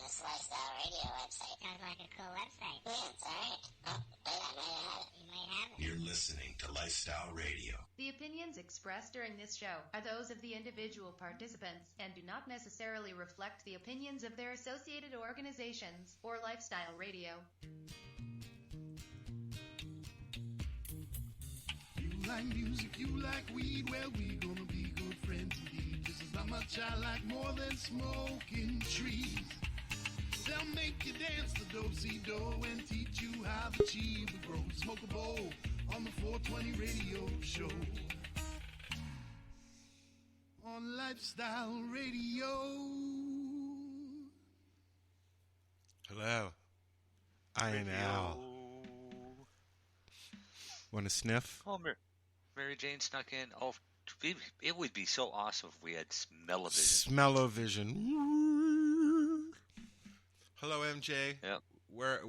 this Lifestyle Radio website. Sounds like a cool website. Yeah, it's alright. Oh, wait, I might have it. You might have it. You're listening to Lifestyle Radio. The opinions expressed during this show are those of the individual participants and do not necessarily reflect the opinions of their associated organizations or Lifestyle Radio. You like music, you like weed, well, we gonna be good friends indeed. This is not much I like more than smoking trees. They'll make you dance the do-si-do and teach you how the chiva grows. Smoke a bowl on the 420 radio show. On Lifestyle Radio. Hello. I am Al. Want to sniff? Oh, Mary Jane snuck in. Oh, it would be so awesome if we had smell-o-vision. Smell-o-vision. Hello, MJ. Yep. Where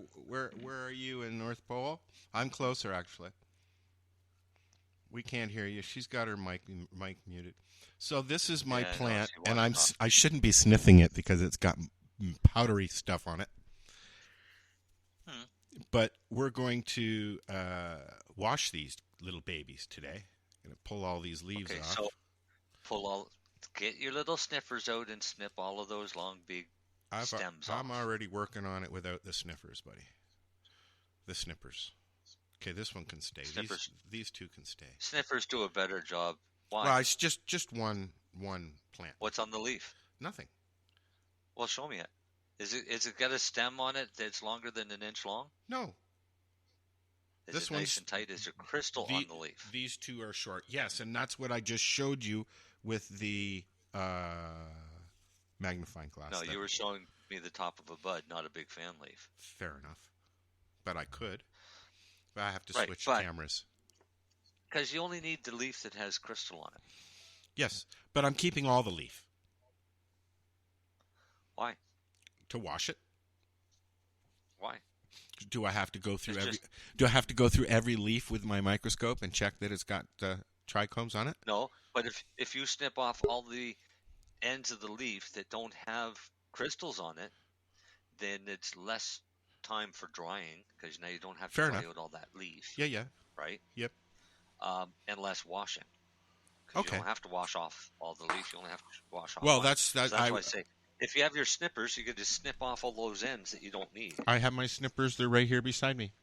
are you in North Pole? I'm closer, actually. We can't hear you. She's got her mic muted. So this is my plant, and I shouldn't be sniffing it because it's got powdery stuff on it. But we're going to wash these little babies today. Going to pull all these leaves off. So get your little sniffers out and snip all of those long, big stems off. I'm already working on it without the sniffers, buddy. The snippers. Okay, this one can stay. These two can stay. Sniffers do a better job. Why? Well, it's just one plant. What's on the leaf? Nothing. Well, show me it. Is it got a stem on it that's longer than an inch long? No. Is it nice and tight? Is there crystal on the leaf? These two are short. Yes, and that's what I just showed you with the magnifying glass. No, you were showing me the top of a bud, not a big fan leaf. Fair enough. But I could. But I have to switch cameras. Because you only need the leaf that has crystal on it. Yes, but I'm keeping all the leaf. Why? To wash it. Why? Do I have to go through Do I have to go through every leaf with my microscope and check that it's got trichomes on it? No, but if you snip off all the ends of the leaf that don't have crystals on it, then it's less time for drying because now you don't have to dry out all that leaf. Yeah. Right? Yep. And less washing. Okay. You don't have to wash off all the leaf. You only have to wash off. Well, one. that's why I say if you have your snippers, you could just snip off all those ends that you don't need. I have my snippers. They're right here beside me.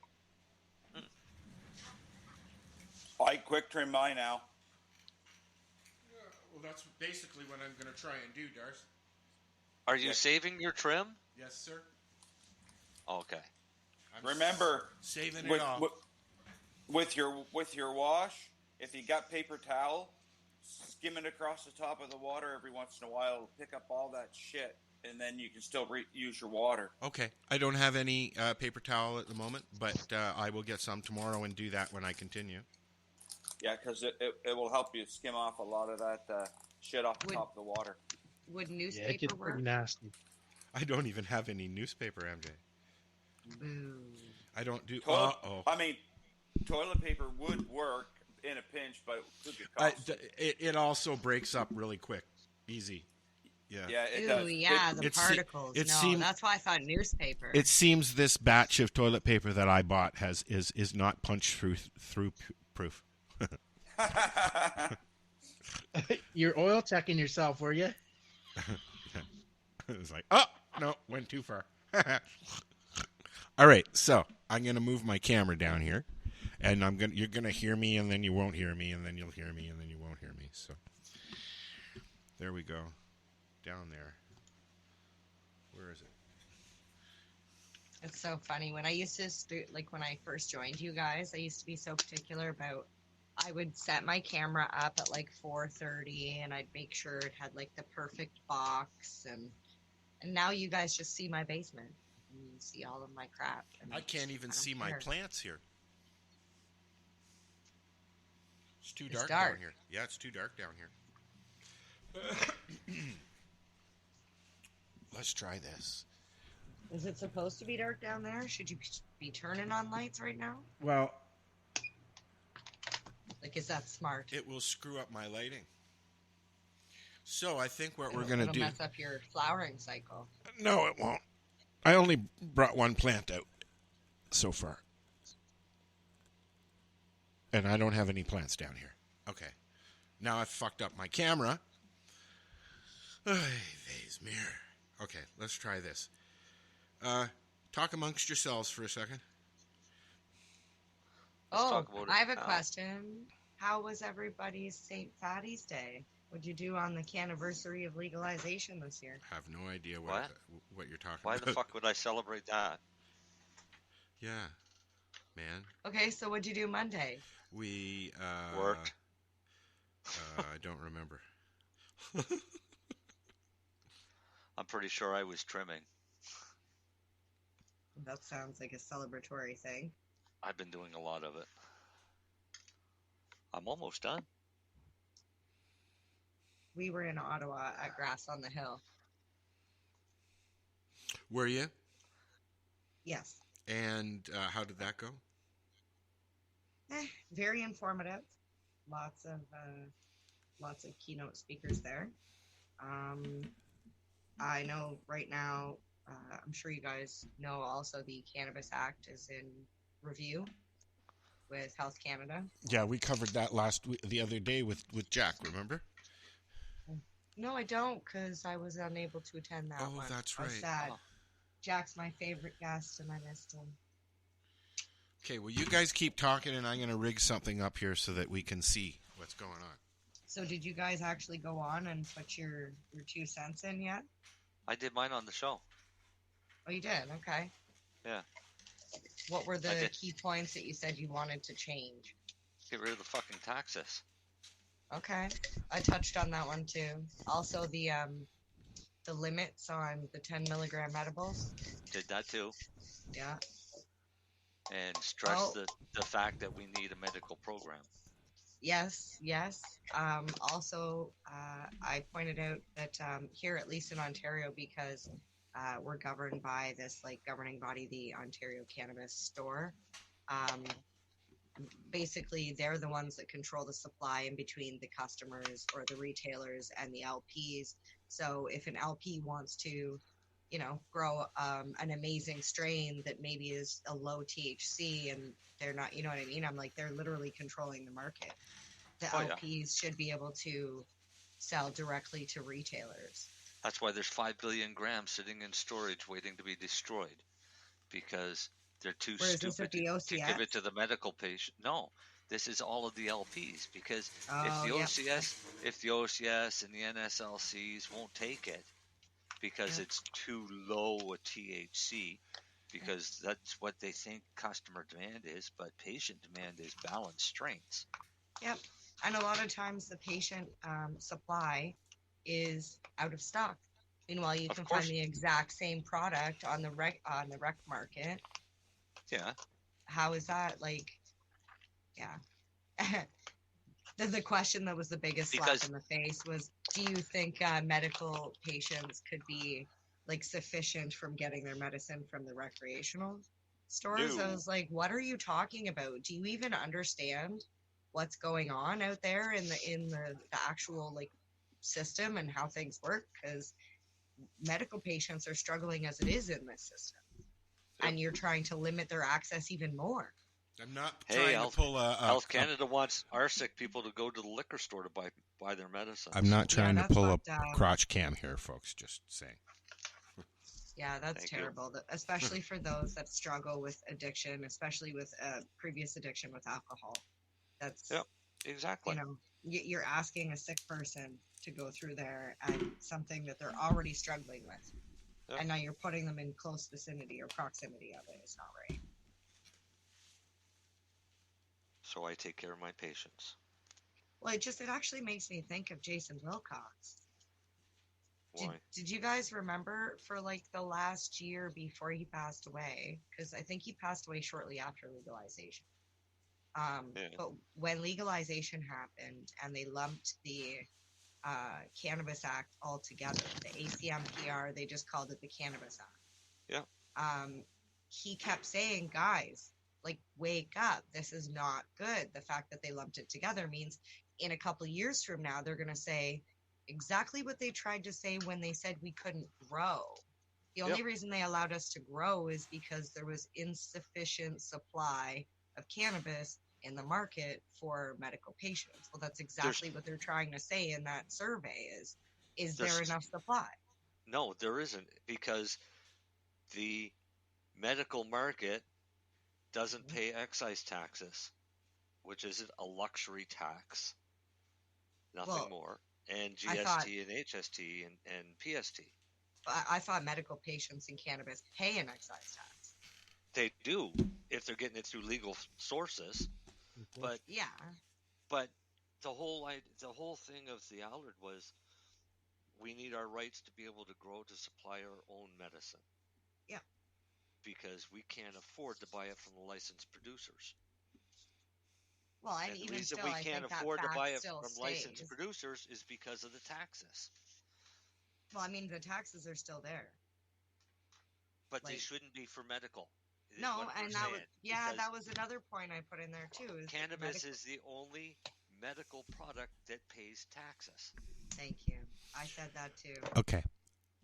I quick trim mine now. Well, that's basically what I'm going to try and do, Darcy. Are you saving your trim? Yes, sir. Okay. Remember, saving it all. With your wash, if you got paper towel, skim it across the top of the water every once in a while. It'll pick up all that shit, and then you can still use your water. Okay. I don't have any paper towel at the moment, but I will get some tomorrow and do that when I continue. Yeah, because it will help you skim off a lot of that shit off the top of the water. Would newspaper work? Pretty nasty. I don't even have any newspaper, MJ. Boo. I don't do... I mean, toilet paper would work in a pinch, but it could be costly. It also breaks up really quick. Easy. Yeah. Yeah, it Ooh, does. yeah, the particles. That's why I thought newspaper. It seems this batch of toilet paper that I bought is not punch through proof. You're oil checking yourself, were you? It was like, oh, no, went too far. All right, so I'm going to move my camera down here, and you're going to hear me, and then you won't hear me, and then you'll hear me, and then you won't hear me. So there we go, down there. Where is it? It's so funny. When I used to, when I first joined you guys, I used to be so particular about, I would set my camera up at 4:30, and I'd make sure it had the perfect box, and now you guys just see my basement. And you see all of my crap. I can't even see my plants here. It's too dark down here. Yeah, it's too dark down here. Let's try this. Is it supposed to be dark down there? Should you be turning on lights right now? Well, is that smart? It will screw up my lighting. So I think what we're going to do... It'll mess up your flowering cycle. No, it won't. I only brought one plant out so far. And I don't have any plants down here. Okay. Now I've fucked up my camera. Okay, let's try this. Talk amongst yourselves for a second. Oh, I have a question. How was everybody's St. Fatty's Day? What'd you do on the anniversary of legalization this year? I have no idea what you're talking Why about. the fuck would I celebrate that? Yeah, man. Okay, so what'd you do Monday? We worked. I don't remember. I'm pretty sure I was trimming. That sounds like a celebratory thing. I've been doing a lot of it. I'm almost done. We were in Ottawa at Grass on the Hill. Were you? Yes. And how did that go? Very informative. Lots of keynote speakers there. I know right now, I'm sure you guys know also the Cannabis Act is in review with Health Canada. Yeah, we covered that the other day with Jack, remember? No, I don't, because I was unable to attend that one. Oh, that's right. I'm sad. Oh. Jack's my favorite guest, and I missed him. Okay, well, you guys keep talking, and I'm going to rig something up here so that we can see what's going on. So did you guys actually go on and put your 2 cents in yet? I did mine on the show. Oh, you did? Okay. Yeah. What were the key points that you said you wanted to change? Get rid of the fucking taxes. Okay. I touched on that one too. Also the limits on the 10 milligram edibles. Did that too. Yeah. And stress the fact that we need a medical program. Yes. Also, I pointed out that here, at least in Ontario, because we're governed by this governing body, the Ontario Cannabis Store. Basically, they're the ones that control the supply in between the customers or the retailers and the LPs. So if an LP wants to, grow an amazing strain that maybe is a low THC and they're not, you know what I mean? I'm like, they're literally controlling the market. The LPs should be able to sell directly to retailers. That's why there's 5 billion grams sitting in storage waiting to be destroyed, because they're too stupid to give it to the medical patient. No, this is all of the LPs, because if the OCS and the NSLCs won't take it because it's too low a THC, because that's what they think customer demand is, but patient demand is balanced strains. Yep. And a lot of times the patient supply is out of stock. Meanwhile, you can find the exact same product on the rec market. Yeah. How is that the question that was the biggest slap in the face was, do you think medical patients could be sufficient from getting their medicine from the recreational stores? No. I was like, what are you talking about? Do you even understand what's going on out there in the actual system and how things work? Because medical patients are struggling as it is in this system. And you're trying to limit their access even more. I'm not trying to pull Health Canada wants our sick people to go to the liquor store to buy their medicine. I'm not trying to pull a crotch cam here, folks. Just saying. Yeah, that's terrible. Especially for those that struggle with addiction, especially with previous addiction with alcohol. That's exactly. You're asking a sick person to go through there and something that they're already struggling with. Yep. And now you're putting them in close vicinity or proximity of it. It's not right. So I take care of my patients. Well, it actually makes me think of Jason Wilcox. Why? Did you guys remember for the last year before he passed away? Because I think he passed away shortly after legalization. But when legalization happened and they lumped the Cannabis Act all together, the ACMPR, they just called it the Cannabis Act. Yeah. He kept saying, guys, wake up. This is not good. The fact that they lumped it together means in a couple of years from now, they're going to say exactly what they tried to say when they said we couldn't grow. The only reason they allowed us to grow is because there was insufficient supply of cannabis in the market for medical patients. Well, that's exactly what they're trying to say in that survey is there enough supply? No, there isn't, because the medical market doesn't pay excise taxes, which is a luxury tax, nothing more, and GST and HST and PST. I thought medical patients in cannabis pay an excise tax. They do if they're getting it through legal sources, but the whole thing of the Allard was we need our rights to be able to grow to supply our own medicine. Yeah. Because we can't afford to buy it from the licensed producers. Well, and the even reason still, we I can't think that afford to fact buy it still from stays. licensed producers is because of the taxes. Well, I mean, the taxes are still there. But they shouldn't be for medical. No, and that was another point I put in there too. Is cannabis is the only medical product that pays taxes. Thank you. I said that too. Okay.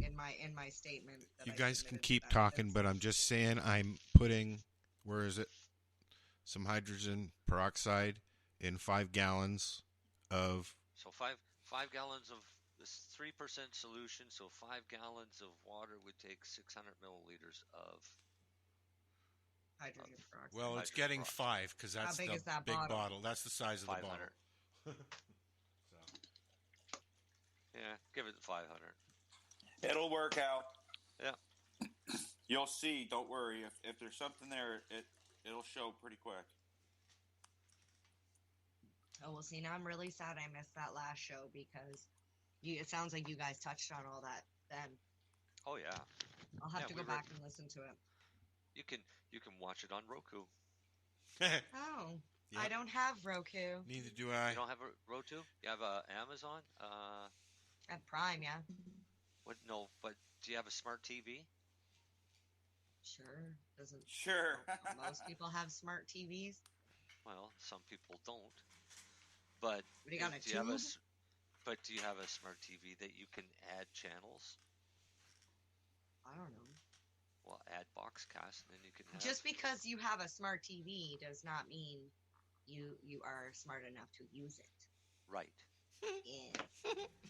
In my statement. You guys can keep talking, but I'm just saying I'm putting, where is it? Some hydrogen peroxide in 5 gallons of. So five gallons of this 3% solution. So 5 gallons of water would take 600 milliliters of hydrogen peroxide. Well, it's getting 5 because that's the big bottle. That's the size of the bottle. Yeah, give it 500. It'll work out. Yeah. You'll see. Don't worry. If there's something there, it'll show pretty quick. Oh, well, see, now I'm really sad I missed that last show because it sounds like you guys touched on all that then. Oh, yeah. I'll have to go back and listen to it. You can watch it on Roku. Oh, yep. I don't have Roku. Neither do I. You don't have a Roku? You have Amazon? I have Prime, yeah. What? No, but do you have a smart TV? Sure. Sure. Most people have smart TVs. Well, some people don't. But do you have a smart TV that you can add channels? I don't know. Well, add Boxcast, and then you can have... Just because you have a smart TV does not mean you are smart enough to use it. Right. Yeah.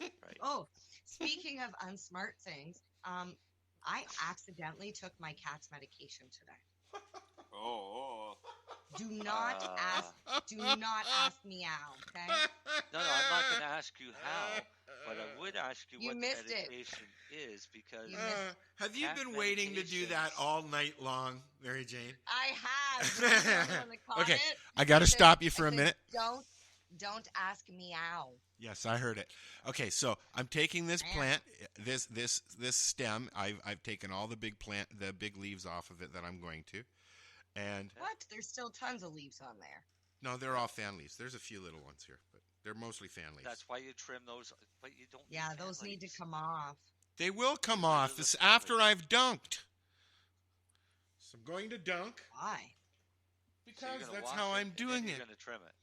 Right. Oh, speaking of unsmart things, I accidentally took my cat's medication today. Oh. Do not ask me how, okay? No, I'm not going to ask you how, but I would ask you what the medication is because... have you been waiting to do that all night long, Mary Jane? I have. Okay, I got to stop you for a minute. Don't ask me how. Yes, I heard it. Okay, so I'm taking this plant, this stem. I've taken all the big leaves off of it that I'm going to, and what? There's still tons of leaves on there. No, they're all fan leaves. There's a few little ones here, but they're mostly fan leaves. That's why you trim those, but you don't. Yeah, those need to come off. They will come off. This after I've dunked. So I'm going to dunk. Why? Because that's how I'm doing it. You're going to trim it.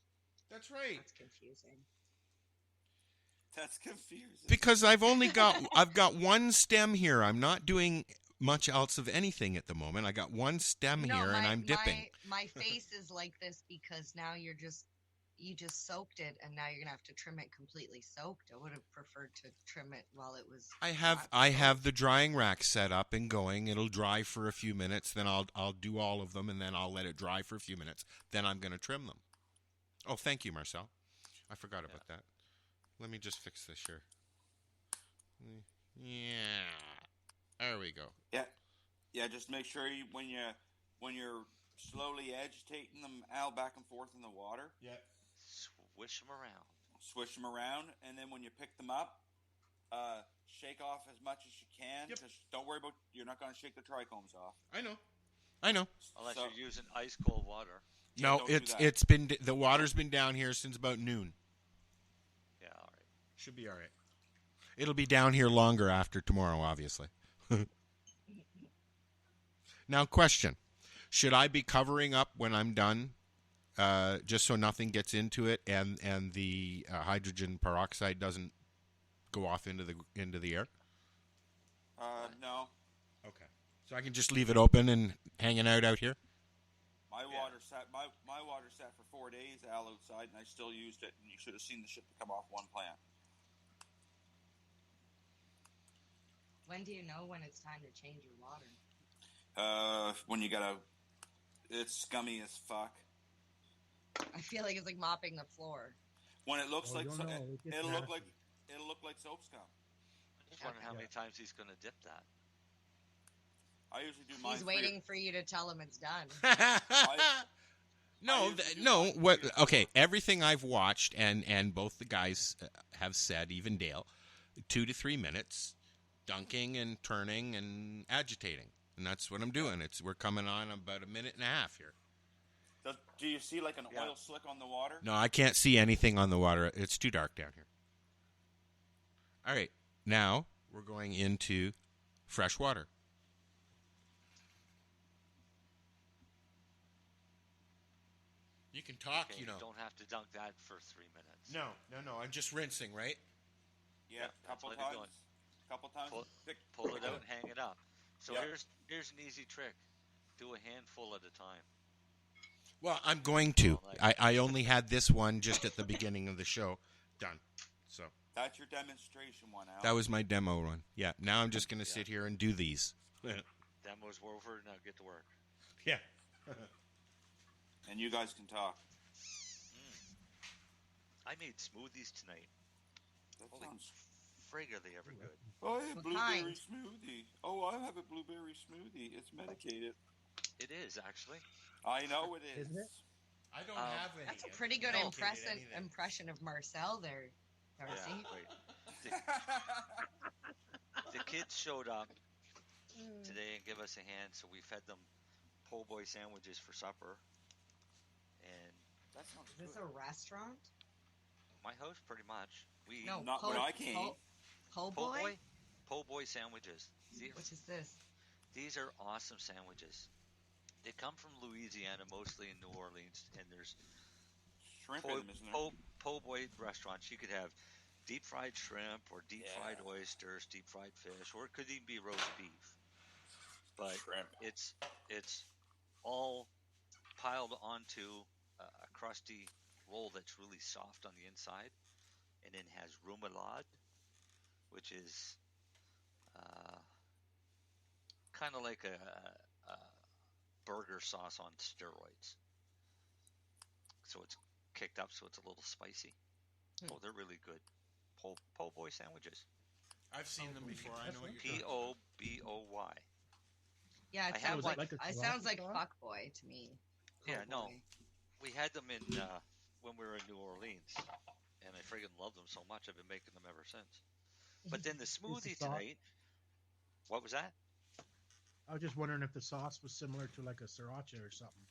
That's right. That's confusing. That's confusing. Because I've got one stem here. I'm not doing much else of anything at the moment. I got one stem here and I'm dipping. My face is like this because now you just soaked it and now you're gonna have to trim it completely soaked. I would have preferred to trim it while it was. I have the drying rack set up and going. It'll dry for a few minutes. Then I'll do all of them and then I'll let it dry for a few minutes. Then I'm gonna trim them. Oh, thank you, Marcel. I forgot about that. Let me just fix this here. Yeah. There we go. Yeah. Just make sure when you're slowly agitating them out back and forth in the water. Yeah. Swish them around, and then when you pick them up, shake off as much as you can. Yep. Just don't worry about you're not going to shake the trichomes off. I know. Unless you're using ice cold water. No, it's been the water's been down here since about noon. Yeah, all right. Should be all right. It'll be down here longer after tomorrow, obviously. Now, question: should I be covering up when I'm done, just so nothing gets into it and the hydrogen peroxide doesn't go off into the air? No. Okay. So I can just leave it open and hanging out here? My water sat for 4 days, Al, outside, and I still used it. And you should have seen the shit come off one plant. When do you know when it's time to change your water? When you it's scummy as fuck. I feel like it's like mopping the floor. When it looks like, it'll look nasty. like soap scum. I'm just wondering how many times he's going to dip that. I usually do mine. He's waiting for you to tell him it's done. No. What? Okay, everything I've watched, and both the guys have said, even Dale, 2 to 3 minutes, dunking and turning and agitating, and that's what I'm doing. We're coming on about a minute and a half here. Do you see like an oil slick on the water? No, I can't see anything on the water. It's too dark down here. All right, now we're going into fresh water. You can talk, Okay, you know. You don't have to dunk that for 3 minutes. No. I'm just rinsing, right? Yeah, couple times. Pull it out and hang it up. So Yep. here's an easy trick. Do a handful at a time. Well, I'm going to. I only had this one just at the beginning of the show done. So That's your demonstration one, Al. that was my demo run. Yeah. Now I'm just going to sit here and do these. Demos were over. Now get to work. Yeah. And you guys can talk. I made smoothies tonight. That Holy sounds... frig, are they ever good? Oh, I have What blueberry kind? smoothie. Oh, I have a blueberry smoothie. It's medicated. It is, actually. I know it is. Isn't it? I don't have any. That's a pretty good No. impression of Marcel there, Darcy. Yeah, right. The kids showed up today and give us a hand, so we fed them po' boy sandwiches for supper. And That sounds Is this good. a restaurant? my house, pretty much. We No, Not when I came. Po' boy? po' boy sandwiches. What is this? These are awesome sandwiches. They come from Louisiana, mostly in New Orleans, and there's Shrimp in them, isn't there? po' boy restaurants. You could have deep fried shrimp or deep fried oysters, deep fried fish, or it could even be roast beef. But Shrimp. it's all piled onto a crusty roll that's really soft on the inside, and then has remoulade, which is kind of like a burger sauce on steroids. So it's kicked up, so it's a little spicy. Oh, they're really good. Po' boy sandwiches. I've seen them before. I know what you're talking P-O-B-O-Y. Yeah, I it have sounds one. like, it sounds like fuckboy to me. Yeah, Po' no. boy. We had them in when we were in New Orleans, and I friggin' love them so much. I've been making them ever since. But then the smoothie sauce? tonight. What was that? I was just wondering if the sauce was similar to like a sriracha or something.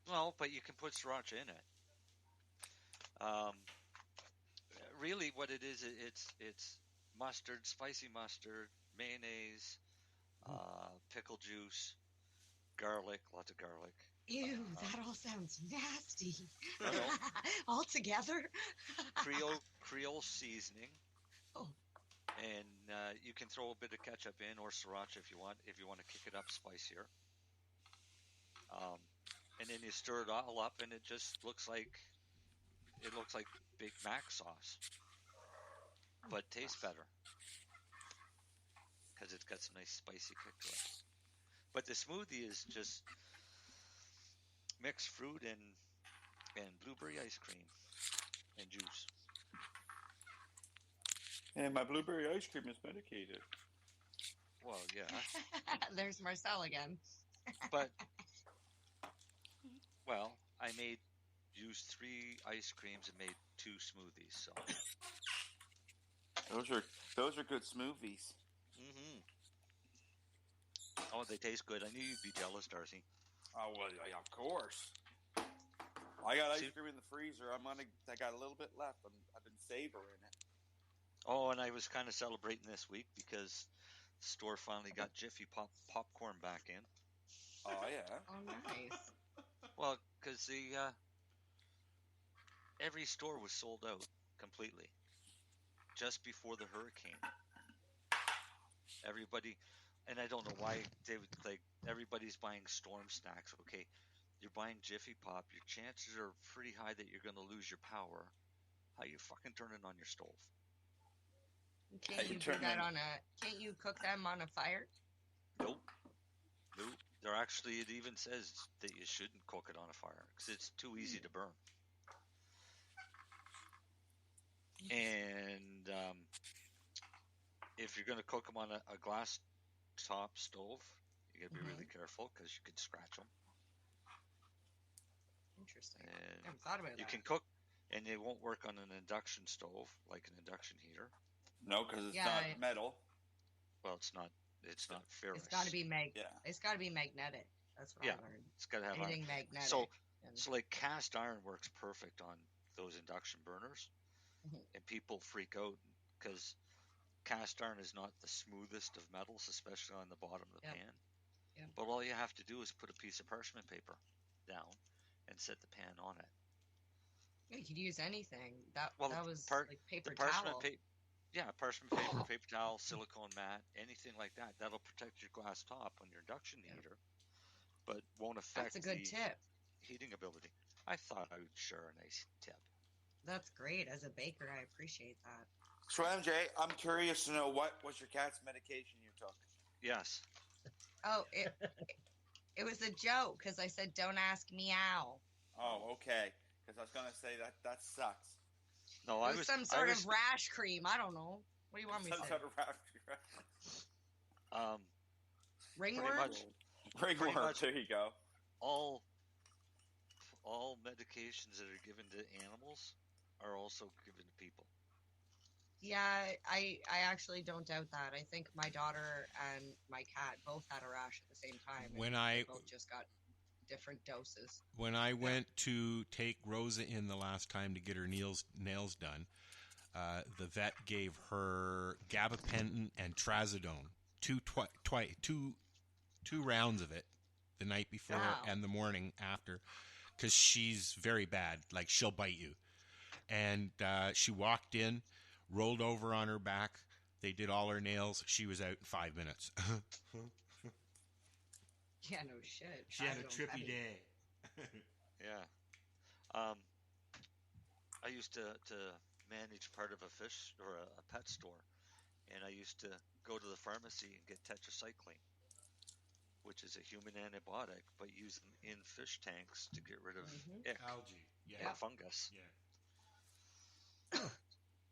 No, but you can put sriracha in it. Really, what it is, it's mustard, spicy mustard, mayonnaise, pickle juice, garlic, lots of garlic. Ew, that all sounds nasty. No. All together? Creole seasoning. Oh. And you can throw a bit of ketchup in or sriracha if you want to kick it up spicier. And then you stir it all up, and it just looks like Big Mac sauce, but tastes better because it's got some nice spicy kick to it. But the smoothie is just mixed fruit and blueberry ice cream and juice. And my blueberry ice cream is medicated. Well, yeah, There's Marcel again. but I used 3 ice creams and made 2 smoothies. So. Those are good smoothies. Mm-hmm. Oh, they taste good. I knew you'd be jealous, Darcy. Oh well, yeah, of course. I got ice cream in the freezer. I got a little bit left. I've been savoring it. Oh, and I was kind of celebrating this week because the store finally got Jiffy popcorn back in. Oh yeah. Oh, nice. Well, because every store was sold out completely just before the hurricane. Everybody, and I don't know why they would, like, everybody's buying Storm Snacks. Okay, you're buying Jiffy Pop. Your chances are pretty high that you're going to lose your power. How you fucking turning on your stove? Can't you do that on a? Can't you cook them on a fire? Nope. They're actually, it even says that you shouldn't cook it on a fire because it's too easy to burn. And if you're going to cook them on a glass top stove, you got to be really careful because you could scratch them. Interesting. And I never thought about that. You can cook, and they won't work on an induction stove like an induction heater. No, because it's not metal. Well, it's not ferrous. It's got to be It's got to be magnetic. That's what I learned. It's got to have anything iron. magnetic. So like cast iron works perfect on those induction burners, and people freak out because cast iron is not the smoothest of metals, especially on the bottom of the pan. Yep. But all you have to do is put a piece of parchment paper down and set the pan on it. You could use anything. That was like paper towel. Parchment paper, paper towel, silicone mat, anything like that. That'll protect your glass top on your induction heater, but won't affect That's a good tip. Heating ability. I thought I would share a nice tip. That's great. As a baker, I appreciate that. So, MJ, I'm curious to know what was your cat's medication you took? Yes. Oh, it was a joke because I said, "Don't ask meow." Oh, okay. Because I was gonna say that sucks. No, it was some sort of rash cream. I don't know. What do you want me to say? Some sort of rash cream. Ringworm. Ringworm. There you go. All medications that are given to animals are also given to people. Yeah, I actually don't doubt that. I think my daughter and my cat both had a rash at the same time. They both just got different doses. When I went to take Rosa in the last time to get her nails done, the vet gave her gabapentin and trazodone, two rounds of it, the night before and the morning after, because she's very bad. Like, she'll bite you. And she walked in, rolled over on her back. They did all her nails. She was out in 5 minutes. Yeah, no shit. She had a trippy day. Yeah. I used to manage part of a fish or a pet store, and I used to go to the pharmacy and get tetracycline, which is a human antibiotic, but use them in fish tanks to get rid of algae, or fungus. Yeah.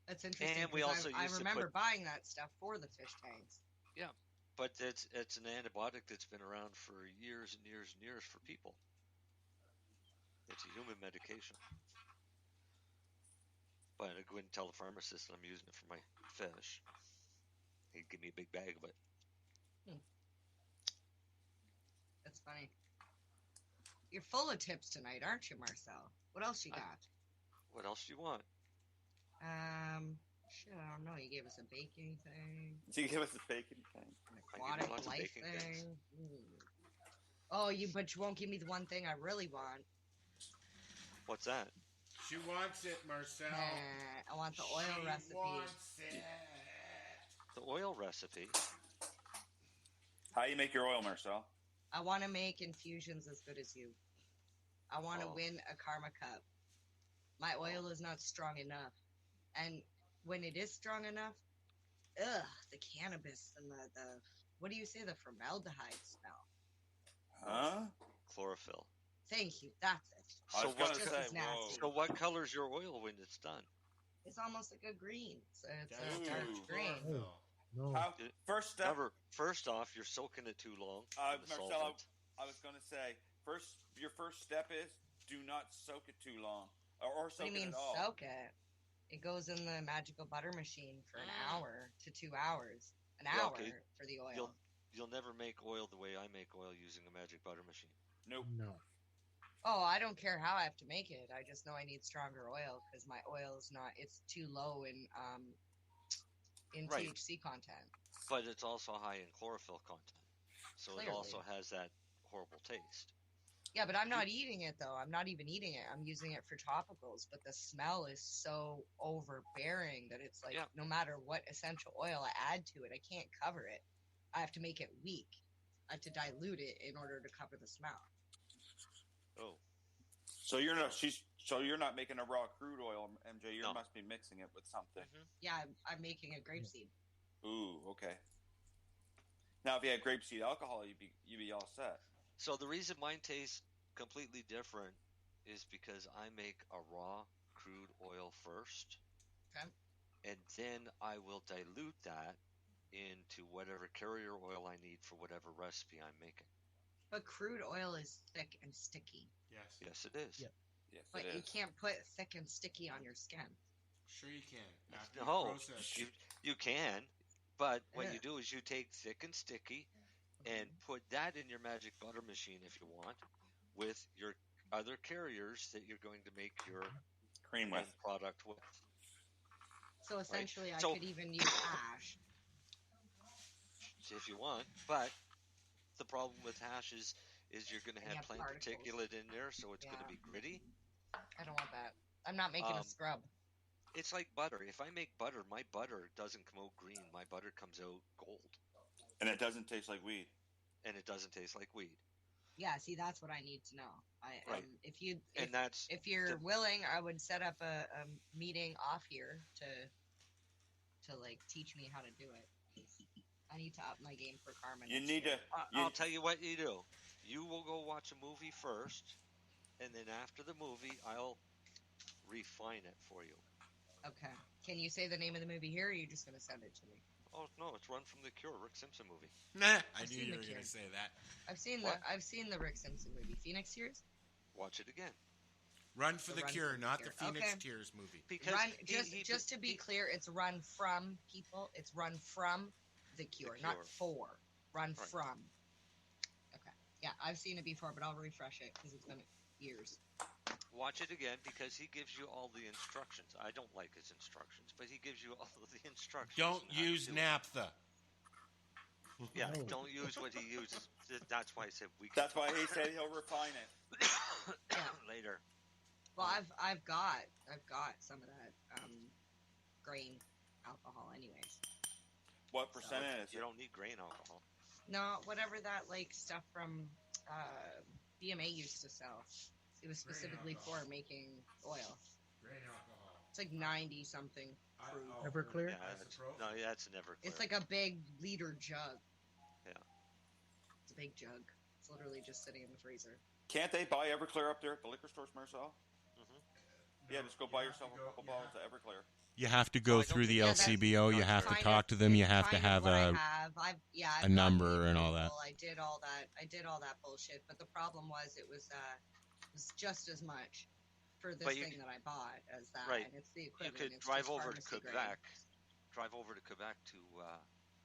That's interesting. And we also I remember buying that stuff for the fish tanks. Yeah, but it's an antibiotic that's been around for years and years and years for people. It's a human medication. But I go and tell the pharmacist that I'm using it for my fish. He'd give me a big bag of it. That's funny. You're full of tips tonight, aren't you, Marcel? What else you got? What else do you want? Shit, I don't know. You gave us a baking thing. You gave us a baking thing. An aquatic life thing. Oh, but you won't give me the one thing I really want. What's that? She wants it, Marcel. I want the oil recipe. Wants it. The oil recipe? How you make your oil, Marcel? I want to make infusions as good as you. I want to win a Karma Cup. My oil is not strong enough. And when it is strong enough, the cannabis and the what do you say, the formaldehyde smell? Huh? Chlorophyll. Thank you. That's it. So what color's your oil when it's done? It's almost like a green. So it's a dark green. No. First step. Remember, first off, you're soaking it too long. Marcel, I was going to say, your first step is do not soak it too long. Or soak it at all. What do you mean soak it? It goes in the magical butter machine for an hour to 2 hours. An hour for the oil. You'll never make oil the way I make oil using a magic butter machine. Nope. No. Oh, I don't care how I have to make it. I just know I need stronger oil because my oil is it's too low in THC content. But it's also high in chlorophyll content. So Clearly. It also has that horrible taste. Yeah, but I'm not eating it, though. I'm not even eating it. I'm using it for topicals. But the smell is so overbearing that it's like no matter what essential oil I add to it, I can't cover it. I have to make it weak. I have to dilute it in order to cover the smell. Oh. So you're not making a raw crude oil, MJ. You must be mixing it with something. Mm-hmm. Yeah, I'm making a grapeseed. Ooh, okay. Now, if you had grapeseed alcohol, you'd be all set. So the reason mine tastes completely different is because I make a raw crude oil first. Okay. And then I will dilute that into whatever carrier oil I need for whatever recipe I'm making. But crude oil is thick and sticky. Yes. Yes, it is. Yep. Yes, But it you is. can't put thick and sticky on your skin. Sure you can. After No, you process it. you can, but what Yeah. you do is you take thick and sticky and put that in your magic butter machine if you want, with your other carriers that you're going to make your Cream end with. product with. So essentially, Right. I So- could even use hash. If you want, but the problem with hash is you're going to And you have have plain particles. particulate in there, so it's going to Yeah. be gritty. I don't want that. I'm not making a scrub. It's like butter. If I make butter, my butter doesn't come out green. My butter comes out gold, And it doesn't taste like weed. and it doesn't taste like weed. Yeah, see, that's what I need to know. Right. If That's if you're willing, I would set up a meeting off here to like teach me how to do it. I need to up my game for Carmen. You next need year. to. I'll tell you what you do. You will go watch a movie first, and then after the movie, I'll refine it for you. Okay. Can you say the name of the movie here, or are you just going to send it to me? Oh no, it's Run from the Cure, Rick Simpson movie. Nah, I I've knew seen you the were going Cure. to say that. I've seen the Rick Simpson movie. Phoenix Tears? Watch it again. Run for the Run Cure, for the not Cure. the Phoenix Okay. Tears movie. Because Run, he- just to be clear, it's run from people. It's run from the Cure, Cure. not for. Run Right. from. Okay. Yeah, I've seen it before, but I'll refresh it because it's been years. watch it again because he gives you all the instructions. I don't like his instructions, but he gives you all of the instructions. Don't on how to use do it. naphtha. Yeah, No. don't use what he uses. That's why I said we. That's why he said he'll refine it. Yeah. later. Well, I've got some of that grain alcohol, anyways. What percentage is You it? don't need grain alcohol. No, whatever that like stuff from BMA used to sell. It was specifically for making oil. Grain alcohol. It's like 90 something. Everclear? Yeah, That's that's, a pro? no, yeah, it's never. It's like a big liter jug. Yeah. It's a big jug. It's literally just sitting in the freezer. Can't they buy Everclear up there at the liquor stores, Marcel? Mm-hmm. Yeah, just go buy yourself a couple bottles of Everclear. You have to go I don't through the think- Yeah, LCBO. that's You have to kind talk of- to them. You it's have to kind of have what I a. have. I've a gotten number the and all that. approval. I did all that bullshit. But the problem was it was just as much for this But you thing c- that I bought as that. Right. And it's the You equivalent. could It's drive just over to pharmacy grade. Quebec. Drive over to Quebec to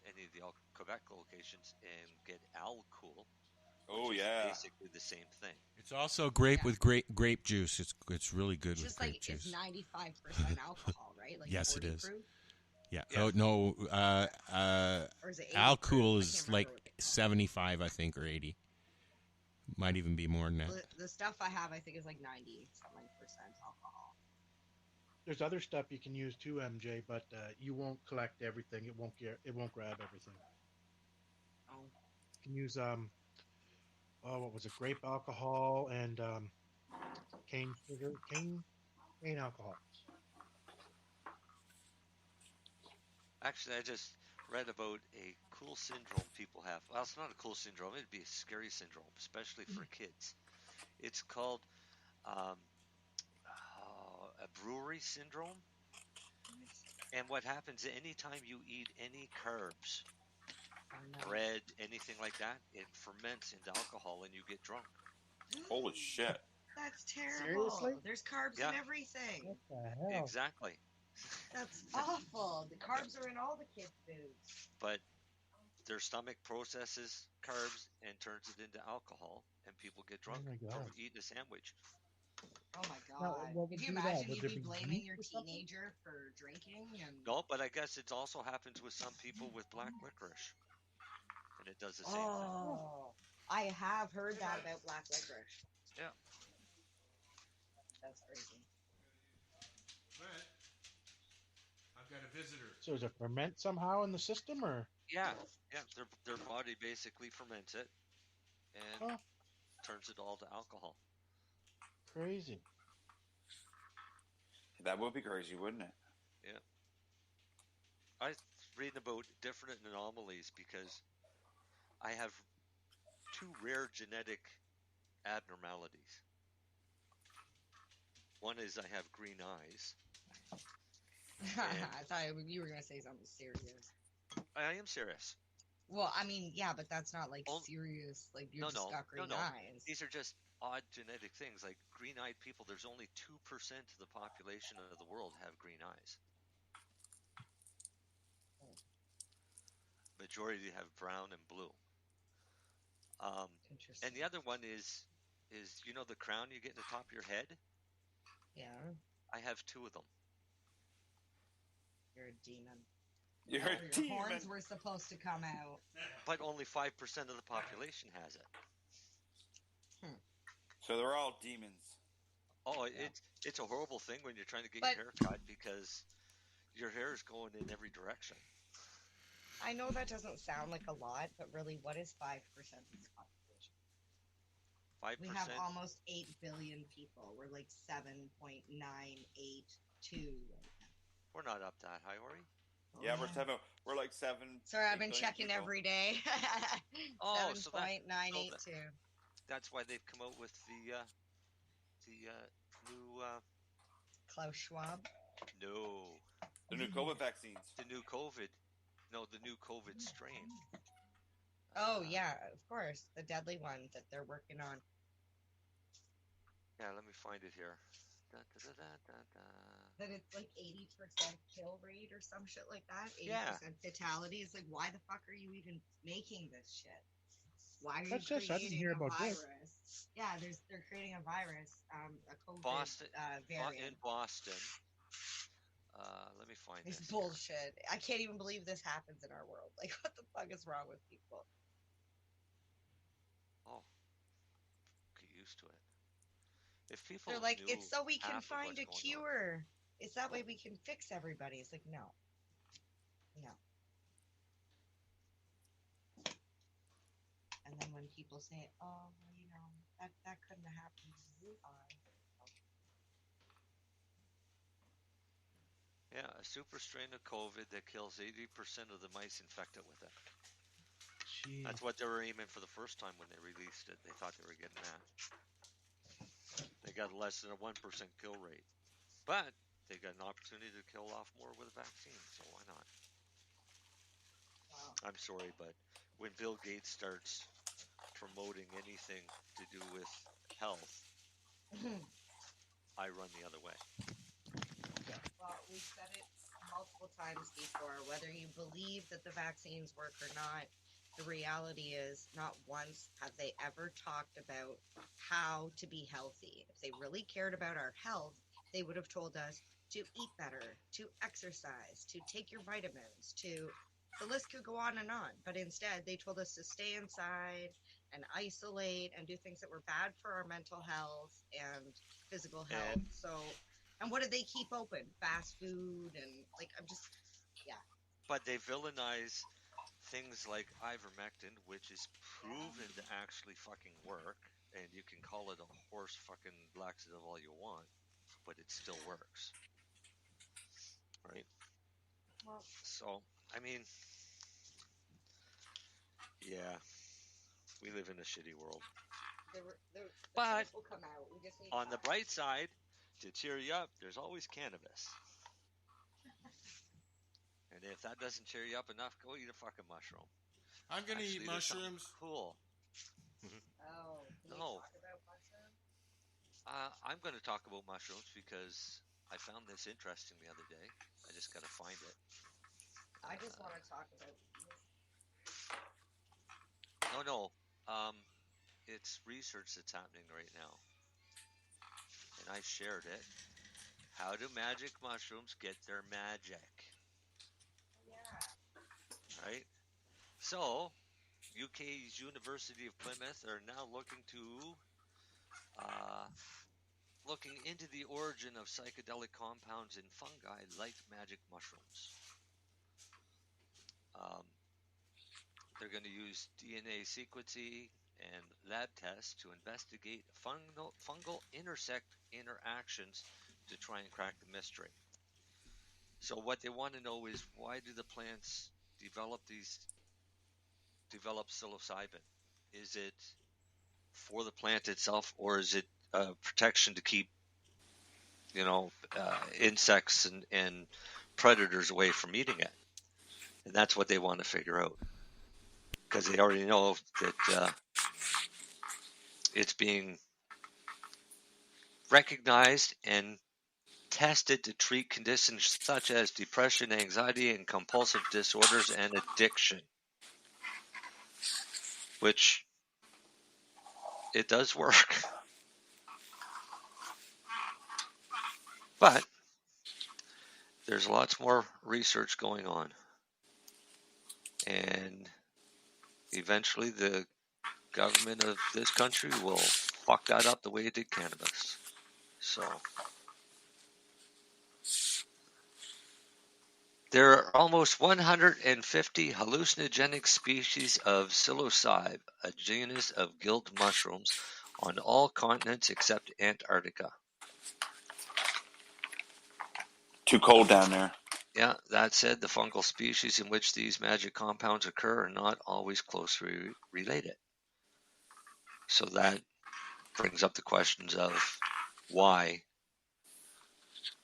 any of the Quebec locations and get Alcool. Oh, which is yeah. basically the same thing. It's also grape Yeah. with grape juice. It's really good It's with just grape like juice. it's 95% alcohol, right? Like Yes, it 40 is. proof? Yeah. Yeah. Oh no. Or is it 80 Alcool proof? I is can't remember like what they call it. 75, I think, or 80. Might even be more than that. The stuff I have, I think, is like 90 something percent alcohol. There's other stuff you can use too, MJ, but you won't collect everything. It won't grab everything. Oh, You can use what was it? Grape alcohol and cane sugar, cane alcohol. Actually, I just read about a cool syndrome people have. Well, it's not a cool syndrome. It'd be a scary syndrome, especially for kids. It's called a brewery syndrome. And what happens anytime you eat any carbs, oh no. bread, anything like that, it ferments into alcohol and you get drunk. Holy shit. That's terrible. Seriously? There's carbs Yeah. in everything. What the hell? Exactly. That's awful. The carbs are in all the kids' foods. But their stomach processes carbs and turns it into alcohol, and people get drunk Oh my from God. eating a sandwich. Oh my Now, god. what Could would you do that? imagine Would you'd there be be blaming yeast your or something? teenager for drinking and No, but I guess it also happens with some people with black licorice. And it does the same thing. Oh, I have heard that about black licorice. Yeah. That's crazy. I've got a visitor. So does it ferment somehow in the system, or Yeah, their body basically ferments it and turns it all to alcohol. Crazy. That would be crazy, wouldn't it? Yeah. I was reading about different anomalies because I have 2 rare genetic abnormalities. One is I have green eyes. I thought you were gonna say something serious. I am serious. Well, I mean, yeah, but that's not like serious. Like you just got green eyes. These are just odd genetic things. Like green-eyed people, there's only 2% of the population of the world have green eyes. Majority have brown and blue. And the other one is you know the crown you get in the top of your head? Yeah. I have 2 of them. You're a demon. You're a demon. Your horns were supposed to come out. But only 5% of the population has it. So they're all demons. Oh, it's a horrible thing when you're trying to get your hair cut because your hair is going in every direction. I know that doesn't sound like a lot, but really, what is 5% of the population? 5%? We have almost 8 billion people. We're like 7.982. We're not up that high, are we? Yeah, we're like 7. Sorry, I've been checking people. every day. 7.982. That's why they've come out with the new Klaus Schwab. No. The new COVID vaccines. The new COVID. No, the new COVID strain. Oh yeah, of course, the deadly one that they're working on. Yeah, let me find it here. That it's like 80% kill rate or some shit like that. 80% Yeah. fatality. It's like, why the fuck are you even making this shit? Why are That's you just, I didn't creating hear a about virus? this. Yeah, they're creating a virus, a COVID Boston, variant. in Boston. Let me find It's this. bullshit. I can't even believe this happens in our world. Like, what the fuck is wrong with people? Oh, get used to it. If people They're like, knew it's so we can half of find a what's going on. cure. It's that way we can fix everybody. It's like, no. And then when people say, oh, well, you know, that couldn't have happened to you. Yeah, a super strain of COVID that kills 80% of the mice infected with it. Jeez. That's what they were aiming for the first time when they released it. They thought they were getting that. They got less than a 1% kill rate. But they got an opportunity to kill off more with a vaccine, so why not? Wow. I'm sorry, but when Bill Gates starts promoting anything to do with health, I run the other way. Well, we've said it multiple times before. Whether you believe that the vaccines work or not, the reality is not once have they ever talked about how to be healthy. If they really cared about our health, they would have told us to eat better, to exercise, to take your vitamins, the list could go on. But instead, they told us to stay inside and isolate and do things that were bad for our mental health and physical health. And what did they keep open? Fast food and But they villainize things like ivermectin, which is proven to actually fucking work, and you can call it a horse fucking laxative all you want, but it still works. Right? Well, so, I mean, yeah, we live in a shitty world. But will come out. We just need on the bright side, to cheer you up, there's always cannabis. And if that doesn't cheer you up enough, go eat a fucking mushroom. I'm going to eat mushrooms. Cool. Can we talk about mushrooms? I'm going to talk about mushrooms because I found this interesting the other day. I just got to find it. I just want to talk about No. It's research that's happening right now. And I shared it. How do magic mushrooms get their magic? Yeah. Right? So, UK's University of Plymouth are now looking into the origin of psychedelic compounds in fungi like magic mushrooms. they're going to use DNA sequencing and lab tests to investigate fungal interactions to try and crack the mystery. So what they want to know is, why do the plants develop psilocybin? Is it for the plant itself, or is it protection to keep insects and predators away from eating it? And that's what they want to figure out, because they already know that it's being recognized and tested to treat conditions such as depression, anxiety, and compulsive disorders and addiction, which it does work. But there's lots more research going on, and eventually the government of this country will fuck that up the way it did cannabis. So there are almost 150 hallucinogenic species of psilocybe, a genus of gilled mushrooms, on all continents except Antarctica. Too cold down there. Yeah, that said, the fungal species in which these magic compounds occur are not always closely related. So that brings up the questions of, why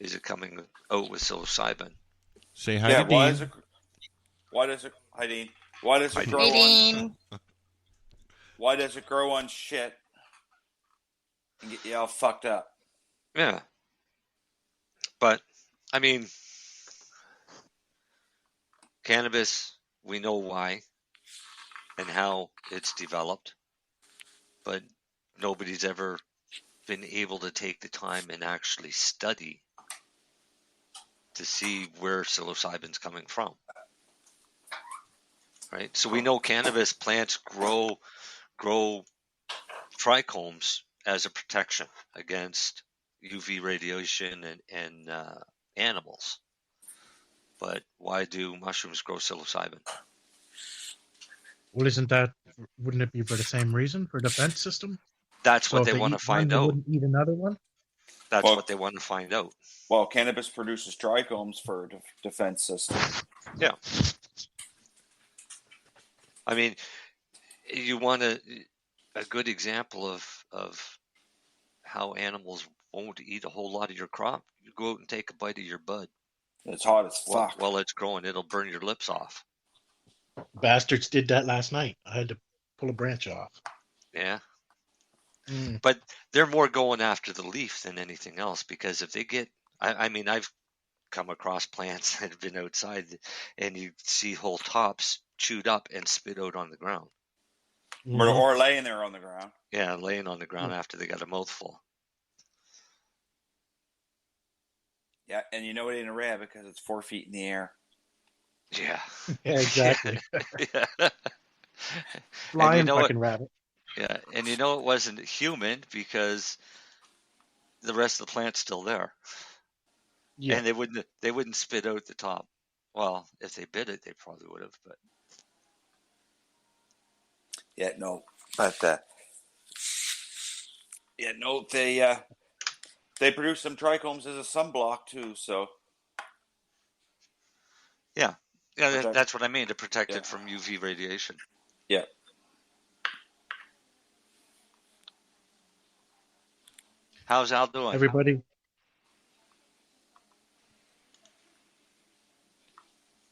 is it coming out with psilocybin? Say hi to Dean. Why does it grow on? Why does it grow on shit and get you all fucked up? Yeah, but I mean, cannabis, we know why and how it's developed, but nobody's ever been able to take the time and actually study to see where psilocybin's coming from. Right? So we know cannabis plants grow trichomes as a protection against UV radiation and animals. But why do mushrooms grow psilocybin? Well, wouldn't it be for the same reason, for defense system? That's what they want to find out. Wouldn't eat another one? That's what they want to find out. Well, cannabis produces trichomes for a defense system. Yeah. I mean, you want a good example of how animals won't eat a whole lot of your crop. You go out and take a bite of your bud. It's hot as fuck. While it's growing, it'll burn your lips off. Bastards did that last night. I had to pull a branch off. Yeah. But they're more going after the leaf than anything else, because if they get, I mean, I've come across plants that have been outside and you see whole tops chewed up and spit out on the ground. Or laying there on the ground. Yeah, laying on the ground after they got a mouthful. Yeah, and you know it ain't a rabbit because it's 4 feet in the air. Yeah. Yeah, exactly. Yeah. Flying fucking rabbit. Yeah, and you know it wasn't human because the rest of the plant's still there. Yeah. And they wouldn't spit out the top. Well, if they bit it, they probably would have, but yeah, no. But they produce some trichomes as a sunblock too, so yeah, that's what I mean, to protect it from UV radiation. Yeah. How's Al doing?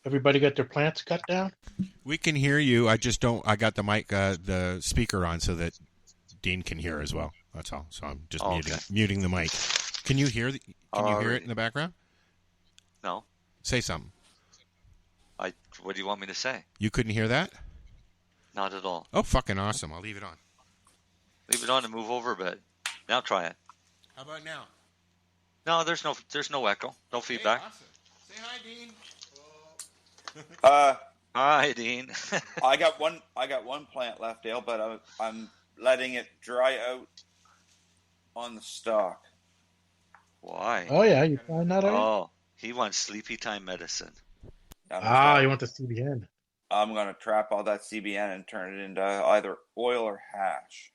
Everybody got their plants cut down? We can hear you. I just don't. I got the mic, the speaker on, so that Dean can hear as well. That's all. So I'm just muting the mic. Can you hear? Can you hear it in the background? No. Say something. What do you want me to say? You couldn't hear that? Not at all. Oh, fucking awesome! I'll leave it on. Leave it on and move over a bit. Now try it. How about now? No, there's no echo, no feedback. Hey, awesome. Say hi, Dean. Hi, Dean. I got one plant left, Dale, but I'm letting it dry out on the stalk. Why? Oh yeah, you find that out? Oh, he wants sleepy time medicine. You want the CBN? I'm going to trap all that CBN and turn it into either oil or hash.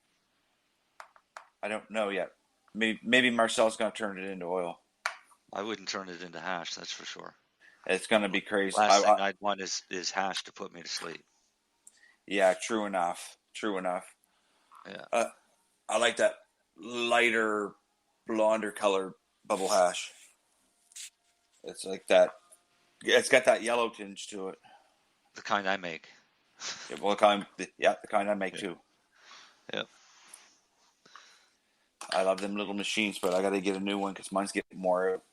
I don't know yet. Maybe Marcel's going to turn it into oil. I wouldn't turn it into hash, that's for sure. It's going to be crazy. Last thing I'd want is hash to put me to sleep. Yeah, true enough. Yeah. I like that lighter, blonder color bubble hash. It's like that. It's got that yellow tinge to it. The kind I make. Yeah, well, the kind I make too. Yep. I love them little machines, but I got to get a new one because mine's getting more out.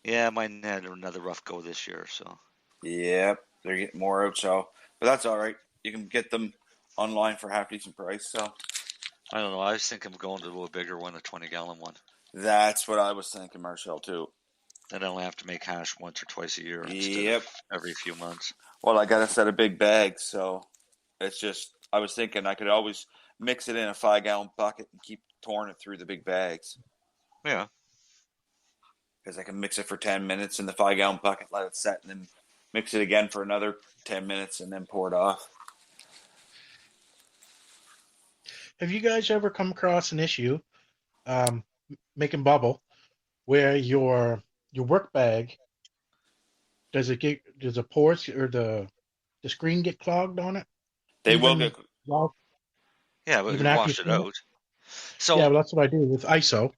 Yeah, mine had another rough go this year, so. Yep, they're getting more out, so. But that's all right. You can get them online for a half decent price, so. I don't know. I was thinking of going to a bigger one, a 20-gallon one. That's what I was thinking, Marcel, too. Then I only have to make hash once or twice a year instead of every few months. Well, I got a set of big bags, so it's just, I was thinking I could always mix it in a 5-gallon bucket and keep pouring it through the big bags. Yeah. Because I can mix it for 10 minutes in the 5-gallon bucket, let it set, and then mix it again for another 10 minutes and then pour it off. Have you guys ever come across an issue, making bubble, where your work bag, does the pores or the screen get clogged on it? They will get. Well, yeah, but you wash it out. So yeah, well, that's what I do with ISO.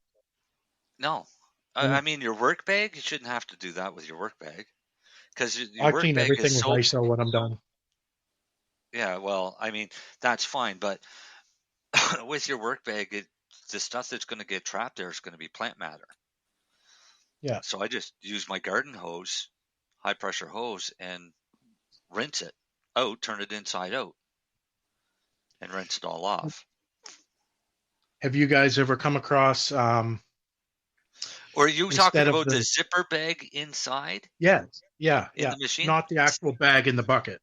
No, I mean your work bag. You shouldn't have to do that with your work bag, because I clean everything with ISO when I'm done. Yeah, well, I mean that's fine, but with your work bag, the stuff that's going to get trapped there is going to be plant matter. Yeah. So I just use my garden hose, high pressure hose, and rinse it out, turn it inside out, and rinse it all off. Have you guys ever come across? Or are you talking about the zipper bag inside? Yeah. In the machine? Not the actual bag in the bucket.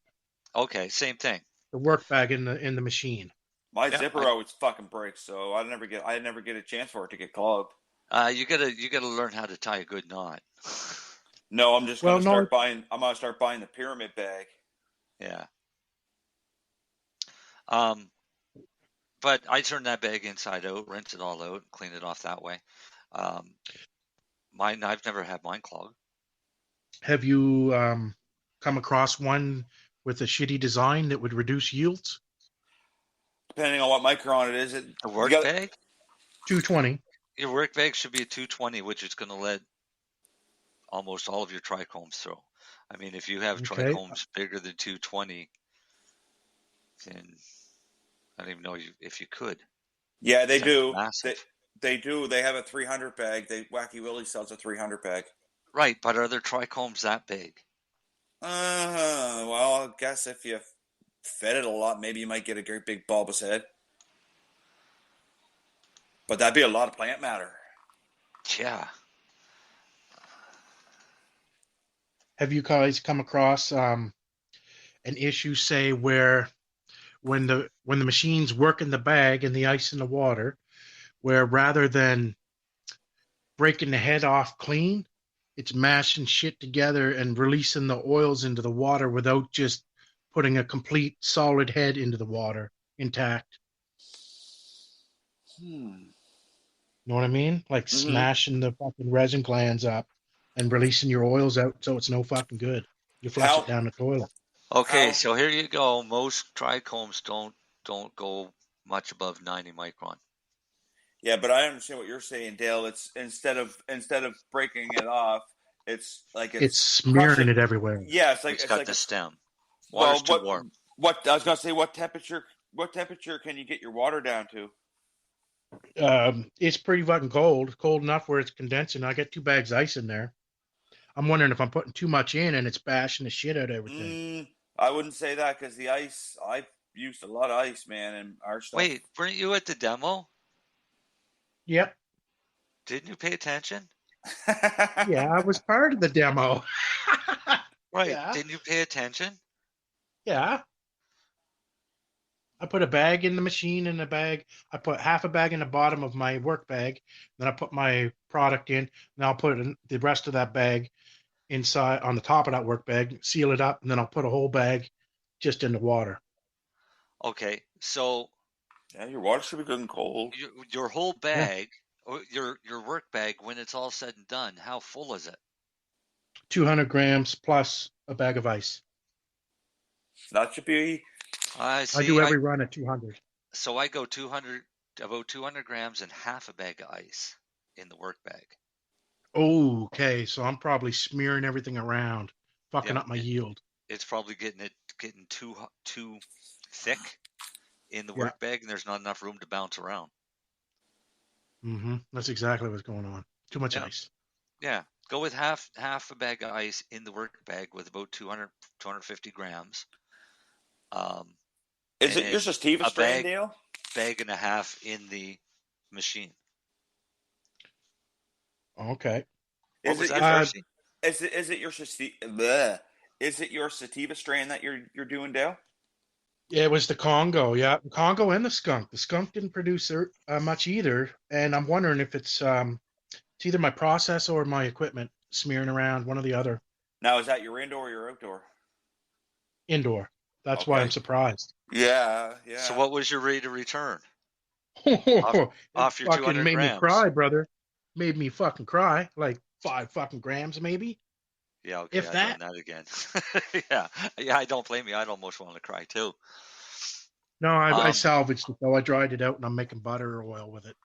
Okay, same thing. The work bag in the machine. My zipper always fucking breaks, so I never get a chance for it to get clogged. You gotta learn how to tie a good knot. No, I'm just gonna start buying. I'm gonna start buying the pyramid bag. Yeah. But I turn that bag inside out, rinse it all out, clean it off that way. I've never had mine clogged. Have you come across one with a shitty design that would reduce yields? Depending on what micron it is, a work bag? 220. Your work bag should be a 220, which is going to let almost all of your trichomes through. I mean, if you have trichomes bigger than 220, then I don't even know if you could. Yeah, they do. Massive. They do. They have a 300 bag. Wacky Willie sells a 300 bag. Right, but are their trichomes that big? Well, I guess if you fed it a lot, maybe you might get a great big bulbous head. But that'd be a lot of plant matter. Yeah. Have you guys come across an issue, say, where when the machines work in the bag and the ice in the water, where rather than breaking the head off clean, it's mashing shit together and releasing the oils into the water without just putting a complete solid head into the water intact? You know what I mean? Like smashing the fucking resin glands up and releasing your oils out so it's no fucking good. You flush it down the toilet. Okay, so here you go. Most trichomes don't go much above 90 micron. Yeah, but I understand what you're saying, Dale. It's instead of breaking it off, it's like it's smearing it everywhere. Yeah, it's got the stem. Water's too warm. What I was gonna say, what temperature can you get your water down to? It's pretty fucking cold enough where it's condensing. I got 2 bags of ice in there. I'm wondering if I'm putting too much in and it's bashing the shit out of everything. I wouldn't say that because the ice, I've used a lot of ice, man, and our stuff. Wait, weren't you at the demo? Yep. Didn't you pay attention? Yeah, I was part of the demo. Right. Yeah. Didn't you pay attention? Yeah. I put a bag in the machine in a bag. I put half a bag in the bottom of my work bag. Then I put my product in. And I'll put the rest of that bag inside on the top of that work bag, seal it up, and then I'll put a whole bag just in the water. Okay, so Yeah, your water should be good and cold. your whole bag, or your work bag, when it's all said and done, how full is it? 200 grams plus a bag of ice. That should be. I do every run at 200. So I go about 200 grams and half a bag of ice in the work bag. Oh, okay. So I'm probably smearing everything around, fucking Yeah, up my yield. It's probably getting too thick in the Yeah. work bag, and there's not enough room to bounce around. That's exactly what's going on. Too much Yeah. ice. Yeah, go with half a bag of ice in the work bag with about 250 grams. Is it your sativa strain bag, deal? Bag and a half in the machine. Okay. Is it your sativa strain that you're doing, Dale? Yeah, it was the Congo. Yeah, the Congo and the skunk. The skunk didn't produce much either, and I'm wondering if it's either my process or my equipment smearing around, one or the other. Now, is that your indoor or your outdoor? Indoor. That's why I'm surprised. Yeah. So what was your rate of return? off your fucking 200 made grams. me cry, brother. Made me fucking cry. Like 5 fucking grams, maybe. Yeah, okay, If I've that. done that again. yeah, I don't blame you. I'd almost want to cry too. No, I salvaged it though. I dried it out and I'm making butter or oil with it.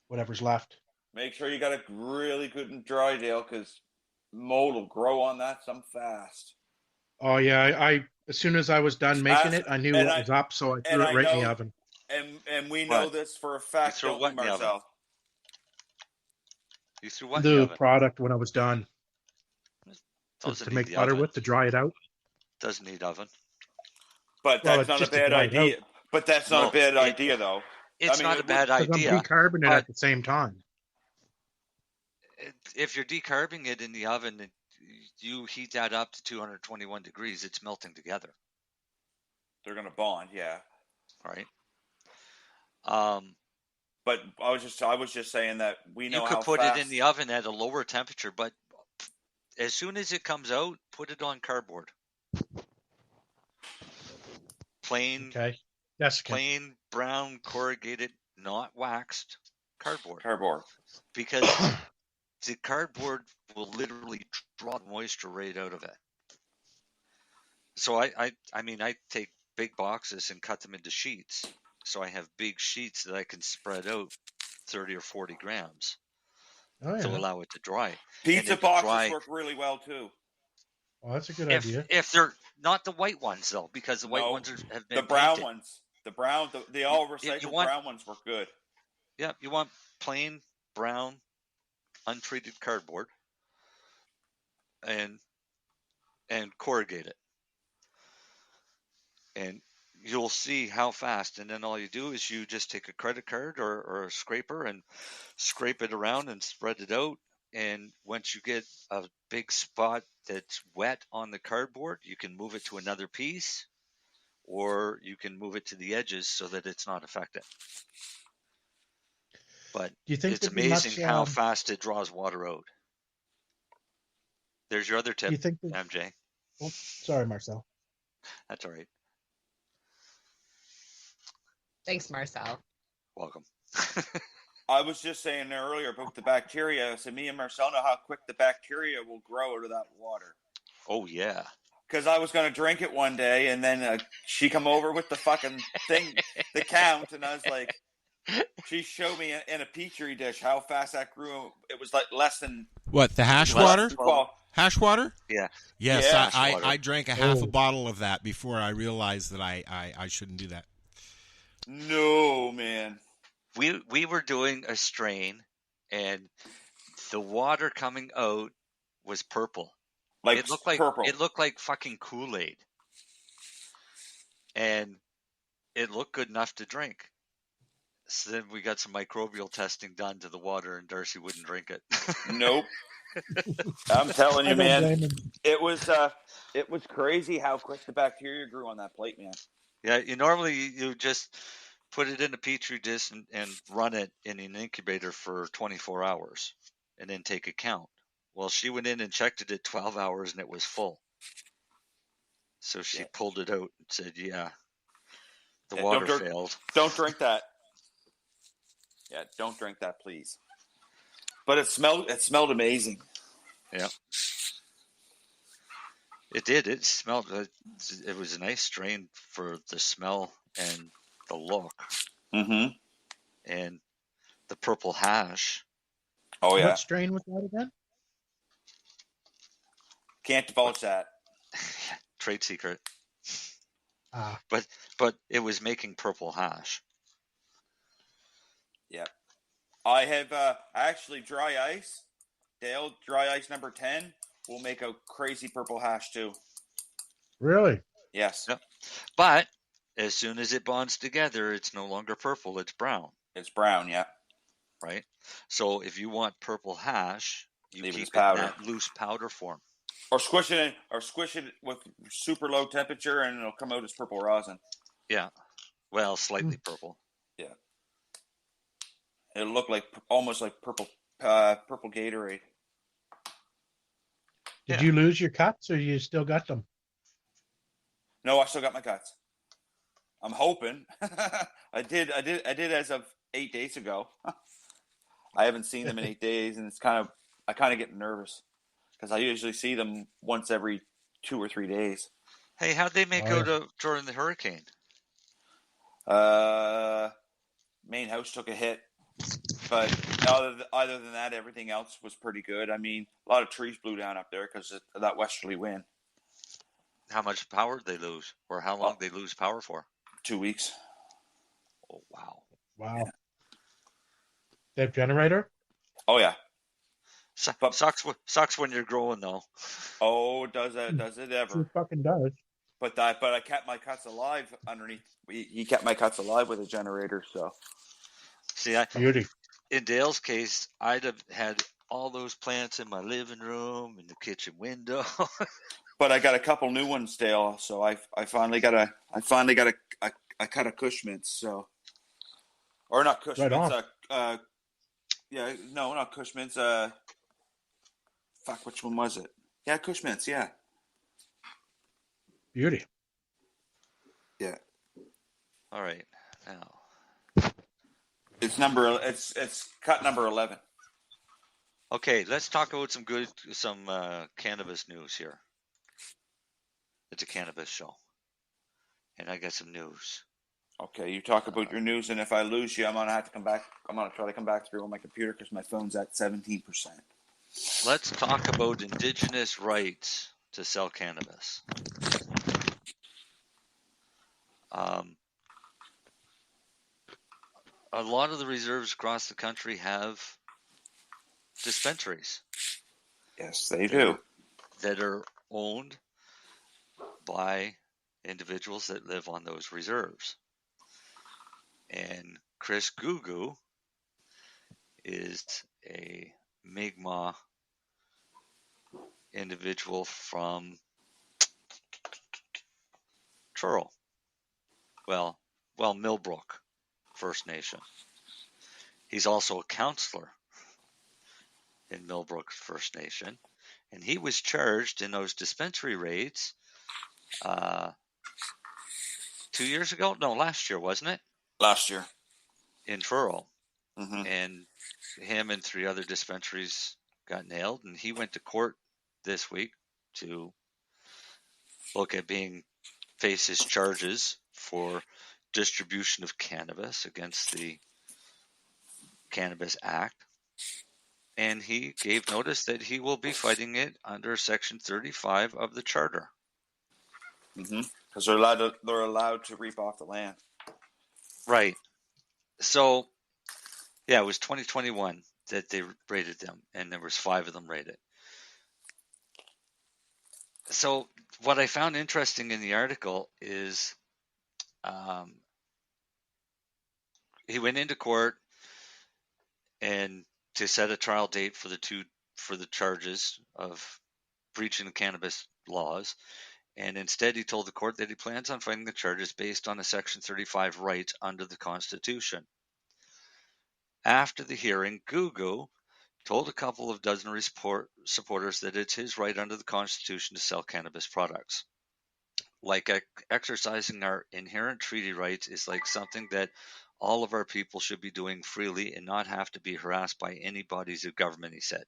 Whatever's left. Make sure you got it really good and dry, Dale, because mold will grow on that some fast. Oh yeah, I as soon as I was done making it, I knew what was up, so I threw it right in the oven. And we know this for a fact, don't we, Marcel? You threw what in the The oven? product when I was done. To make butter with, to dry it out. Doesn't need oven. But that's not a bad idea. But that's not a bad idea, though. It's not a bad idea. I'm decarbing it at the same time. If you're decarbing it in the oven, you heat that up to 221 degrees, it's melting together. They're going to bond, yeah. Right. But I was just saying that we know you could put it in the oven at a lower temperature, but as soon as it comes out, put it on cardboard. Plain, okay. Yes, plain brown corrugated, not waxed cardboard. Because the cardboard will literally draw moisture right out of it. So I take big boxes and cut them into sheets. So I have big sheets that I can spread out 30 or 40 grams to allow it to dry. Pizza boxes work really well too. Oh, that's a good idea. If they're not the white ones though, because the white ones have been the brown painted. Ones. The brown, the all recycled brown ones work good. Yeah, you want plain brown, untreated cardboard, and corrugate it, and you'll see how fast. And then all you do is you just take a credit card or a scraper and scrape it around and spread it out. And once you get a big spot that's wet on the cardboard, you can move it to another piece, or you can move it to the edges so that it's not affected. But it's amazing how fast it draws water out. There's your other tip, MJ. Oh, sorry, Marcel. That's all right. Thanks, Marcel. Welcome. I was just saying earlier about the bacteria. So me and Marcel know how quick the bacteria will grow out of that water. Oh, yeah. Because I was going to drink it one day, and then she come over with the fucking thing, the count, and I was like, she showed me in a petri dish how fast that grew. It was like less than... What, the hash water? Hash water? Yeah. Yes, yeah, I drank a half a bottle of that before I realized that I shouldn't do that. No, man. We were doing a strain, and the water coming out was purple. It looked like purple. It looked like fucking Kool-Aid, and it looked good enough to drink. So then we got some microbial testing done to the water, and Darcy wouldn't drink it. Nope. I'm telling you, man. It was crazy how quick the bacteria grew on that plate, man. Yeah, you just put it in a petri dish and run it in an incubator for 24 hours, and then take a count. Well, she went in and checked it at 12 hours and it was full. So she pulled it out and said, the water failed. Don't drink that. Yeah, don't drink that, please. But it smelled amazing. Yeah. It did. It smelled. It was a nice strain for the smell and the look. Mm-hmm. And the purple hash. Oh, yeah. What strain was that again? Can't divulge that. Trade secret. Ah. But it was making purple hash. Yeah. I have actually dry ice. Dale, dry ice number 10 will make a crazy purple hash too. Really? Yes. Yep. But as soon as it bonds together, it's no longer purple, it's brown. It's brown, yeah. Right? So if you want purple hash, you leave keep it it in powder. that loose powder form. Or squish it with super low temperature and it'll come out as purple rosin. Yeah. Well, slightly purple. Yeah. It'll look like almost like purple Gatorade. Did you lose your cuts, or you still got them? No, I still got my cuts. I'm hoping. I did as of 8 days ago. I haven't seen them in 8 days, and I kind of get nervous because I usually see them once every 2 or 3 days. Hey, how'd they make out during the hurricane? Main house took a hit, but other than that, everything else was pretty good. I mean, a lot of trees blew down up there because of that westerly wind. How much power did they lose, or how long did they lose power for? 2 weeks. Oh, wow. Wow. Yeah. They have generator? Oh, yeah. Sucks when you're growing, though. Oh, does it ever? It fucking does. But I kept my cuts alive underneath. He kept my cuts alive with a generator, so. See, Beauty. In Dale's case, I'd have had all those plants in my living room, in the kitchen window. But I got a couple new ones, Dale. So I finally got a cut of Cushmint's. So, or not Cushmint's. Right not Cushmint's. Fuck, which one was it? Yeah, Cushmint's. Yeah. Beauty. Yeah. All right, now. It's cut number 11. Okay, let's talk about some cannabis news here. It's a cannabis show, and I got some news. Okay, you talk about your news, and if I lose you, I'm gonna have to come back. I'm gonna try to come back through on my computer because my phone's at 17%. Let's talk about indigenous rights to sell cannabis. A lot of the reserves across the country have dispensaries. Yes, they do. That are owned by individuals that live on those reserves. And Chris Gugu is a Mi'kmaq individual from Truro. Well, Millbrook First Nation. He's also a counselor in Millbrook First Nation, and he was charged in those dispensary raids 2 years ago? No, last year, wasn't it? Last year. In Truro. Mm-hmm. And him and 3 other dispensaries got nailed, and he went to court this week to look at faces charges for distribution of cannabis against the Cannabis Act. And he gave notice that he will be fighting it under Section 35 of the Charter. Mm-hmm. Because they're allowed to reap off the land. Right. So, yeah, it was 2021 that they raided them, and there was 5 of them raided. So, what I found interesting in the article is he went into court and to set a trial date for the charges of breaching the cannabis laws. And instead, he told the court that he plans on fighting the charges based on a Section 35 rights under the Constitution. After the hearing, Gugu told a couple of dozen supporters that it's his right under the Constitution to sell cannabis products. Like exercising our inherent treaty rights is like something that all of our people should be doing freely and not have to be harassed by any bodies of government, he said.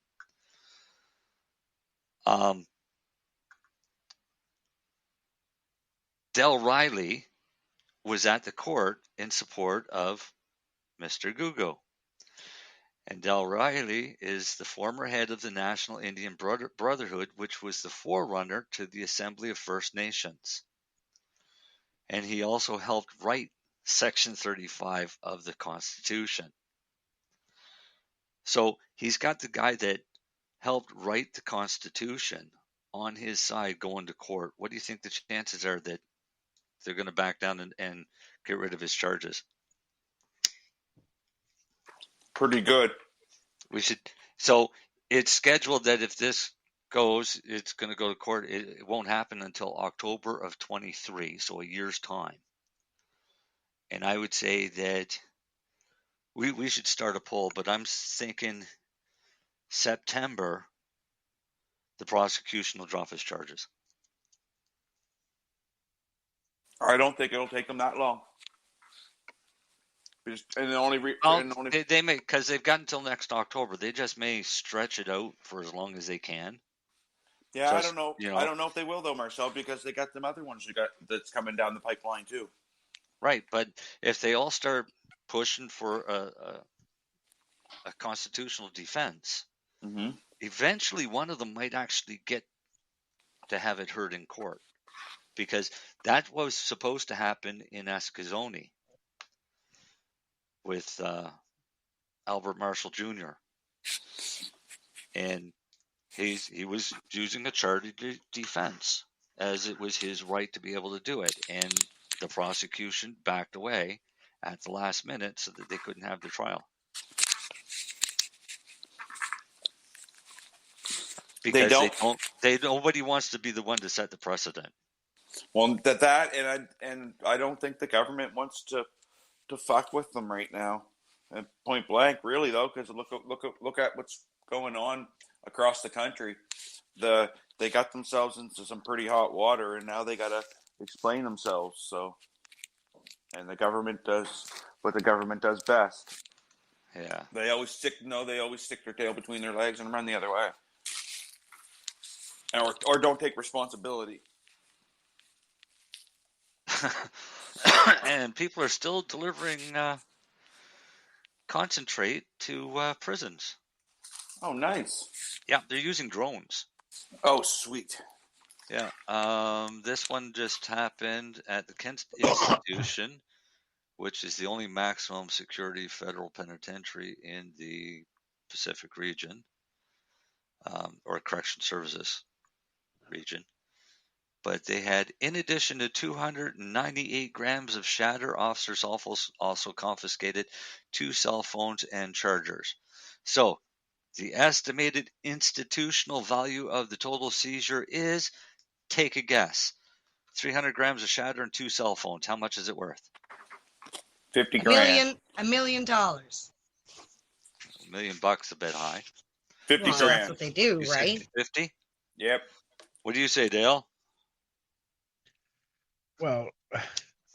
Del Riley was at the court in support of Mr. Gugu. And Del Riley is the former head of the National Indian Brotherhood, which was the forerunner to the Assembly of First Nations. And he also helped write Section 35 of the Constitution. So he's got the guy that helped write the Constitution on his side going to court. What do you think the chances are that they're going to back down and get rid of his charges? Pretty good. So it's scheduled that if this goes, it's going to go to court. It won't happen until October of 23, so a year's time. And I would say that we should start a poll, but I'm thinking September, the prosecution will drop his charges. I don't think it'll take them that long. They may, because they've got until next October. They just may stretch it out for as long as they can. Yeah, I don't know. I don't know if they will though, Marcel, because they got them other ones that's coming down the pipeline too. Right, but if they all start pushing for a constitutional defense, eventually one of them might actually get to have it heard in court, because that was supposed to happen in Escazone with Albert Marshall Jr. And he was using a chartered defense, as it was his right to be able to do it. And the prosecution backed away at the last minute so that they couldn't have the trial. Because nobody wants to be the one to set the precedent. Well, and I don't think the government wants to fuck with them right now, and point blank, really though, because look at what's going on across the country. They got themselves into some pretty hot water, and now they got to explain themselves. So, and the government does what the government does best. Yeah, they always stick their tail between their legs and run the other way, or don't take responsibility. And people are still delivering concentrate to prisons. Oh, nice. Yeah, they're using drones. Oh, sweet. Yeah. This one just happened at the Kent Institution, which is the only maximum security federal penitentiary in the Pacific region, or Correction Services region. But they had, in addition to 298 grams of shatter, officers also confiscated 2 cell phones and chargers. So the estimated institutional value of the total seizure is, take a guess, 300 grams of shatter and 2 cell phones. How much is it worth? $50,000. $1 million. $1 million bucks, a bit high. 50 well, grand. That's what they do, right? 50? Yep. What do you say, Dale? Well,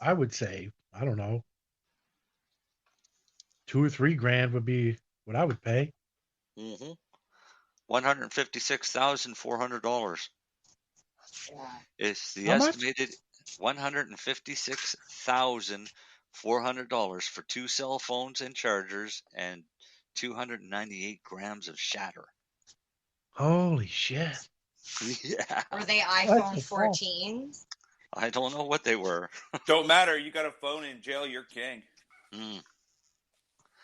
I would say, I don't know, $2 or $3 grand would be what I would pay. Mm-hmm. $156,400. It's the How estimated $156,400 for 2 cell phones and chargers and 298 grams of shatter. Holy shit. Yeah. Were they iPhone 14s? I don't know what they were. Don't matter. You got a phone in jail, you're king. Mm.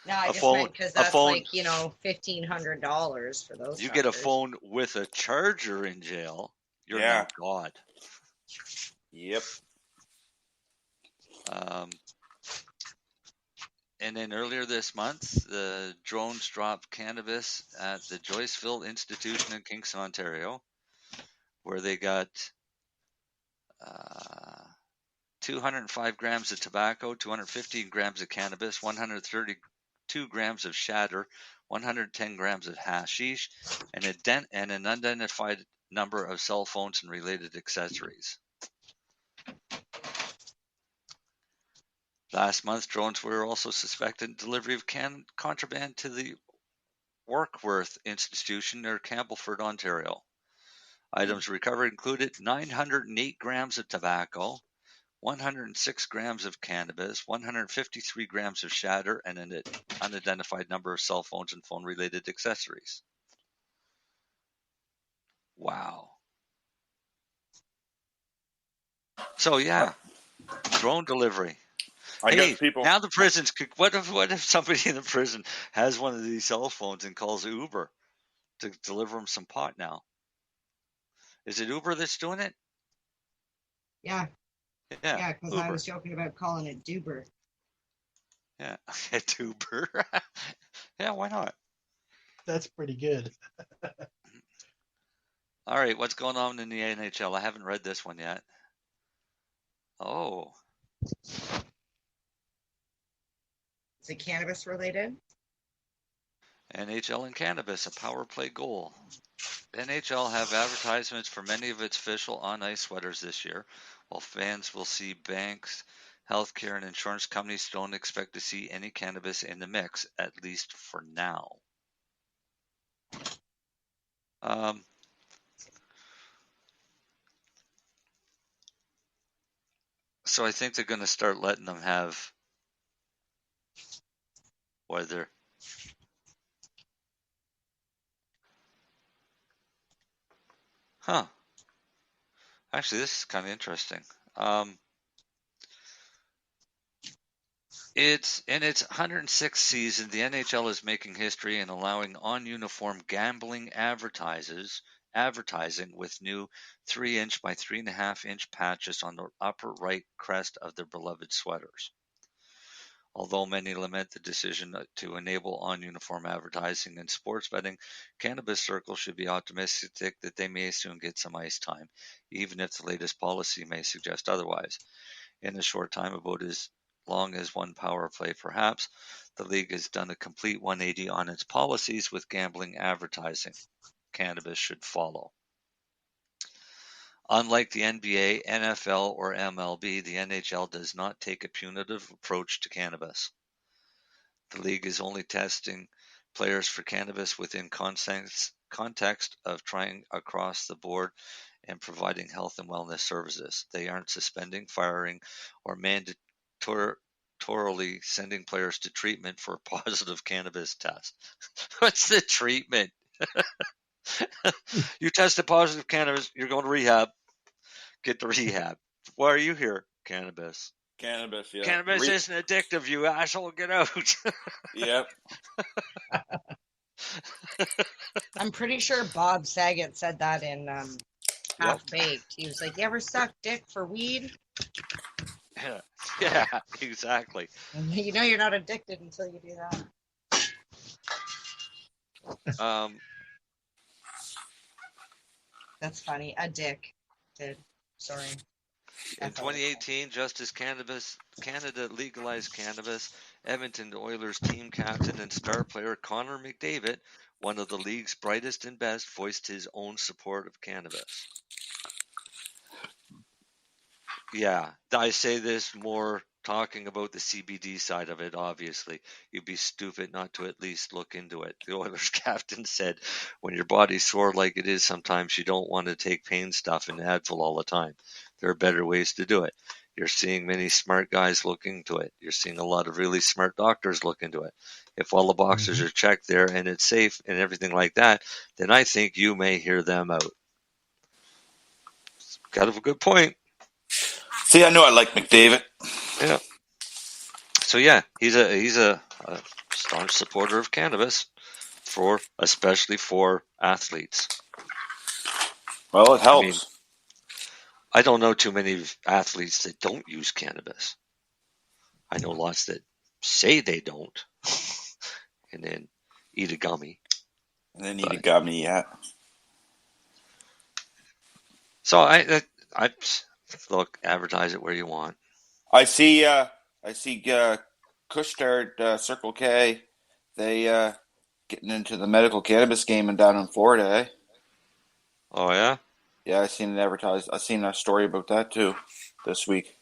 No, I just meant because that's like, $1,500 for those. You get a phone with a charger in jail, you're not God. Yep. And then earlier this month, the drones dropped cannabis at the Joyceville Institution in Kingston, Ontario, where they got 205 grams of tobacco, 215 grams of cannabis, 132 grams of shatter, 110 grams of hashish, and an unidentified number of cell phones and related accessories. Last month, drones were also suspected in delivery of contraband to the Warkworth Institution near Campbellford, Ontario. Items recovered included 908 grams of tobacco, 106 grams of cannabis, 153 grams of shatter, and an unidentified number of cell phones and phone-related accessories. Wow. So, yeah, drone delivery. Now the prisons could. What if somebody in the prison has one of these cell phones and calls Uber to deliver them some pot? Now, is it Uber that's doing it? Yeah. Yeah. Yeah, because I was joking about calling it Duber. Yeah, Duber. Yeah, why not? That's pretty good. All right, what's going on in the NHL? I haven't read this one yet. Oh. Is it cannabis related? NHL and cannabis, a power play goal. NHL have advertisements for many of its official on-ice sweaters this year, while fans will see banks, healthcare, and insurance companies don't expect to see any cannabis in the mix, at least for now. So I think they're going to start letting them have whether Actually, this is kind of interesting. It's in its 106th season, the NHL is making history and allowing on-uniform gambling advertising with new 3-inch by 3.5-inch patches on the upper right crest of their beloved sweaters. Although many lament the decision to enable on-uniform advertising in sports betting, cannabis circles should be optimistic that they may soon get some ice time, even if the latest policy may suggest otherwise. In a short time, about as long as one power play perhaps, the league has done a complete 180 on its policies with gambling advertising. Cannabis should follow. Unlike the NBA, NFL, or MLB, the NHL does not take a punitive approach to cannabis. The league is only testing players for cannabis within context of trying across the board and providing health and wellness services. They aren't suspending, firing, or mandatorily sending players to treatment for a positive cannabis test. What's the treatment? You tested positive cannabis, you're going to rehab. Get to rehab. Why are you here? Cannabis. Cannabis, yeah. Cannabis isn't addictive, you asshole. Get out. Yep. I'm pretty sure Bob Saget said that in Half Baked. He was like, "You ever suck dick for weed?" Yeah, exactly. You know you're not addicted until you do that. That's funny. A dick. Sorry. In 2018, just as Canada legalized cannabis, Edmonton Oilers team captain and star player Connor McDavid, one of the league's brightest and best, voiced his own support of cannabis. Yeah, I say this more talking about the CBD side of it, obviously. You'd be stupid not to at least look into it. The Oilers captain said, when your body's sore like it is sometimes, you don't want to take pain stuff and Advil all the time. There are better ways to do it. You're seeing many smart guys look into it. You're seeing a lot of really smart doctors look into it. If all the boxes are checked there and it's safe and everything like that, then I think you may hear them out. Got a good point. See, I know I like McDavid. Yeah. So yeah, he's a staunch supporter of cannabis, especially for athletes. Well, it helps. I don't know too many athletes that don't use cannabis. I know lots that say they don't, and then eat a gummy. Yeah. So I look, advertise it where you want. I see Couche-Tard, Circle K. They getting into the medical cannabis game and down in Florida, eh? Oh, yeah? Yeah, I seen it advertised. I seen a story about that too this week.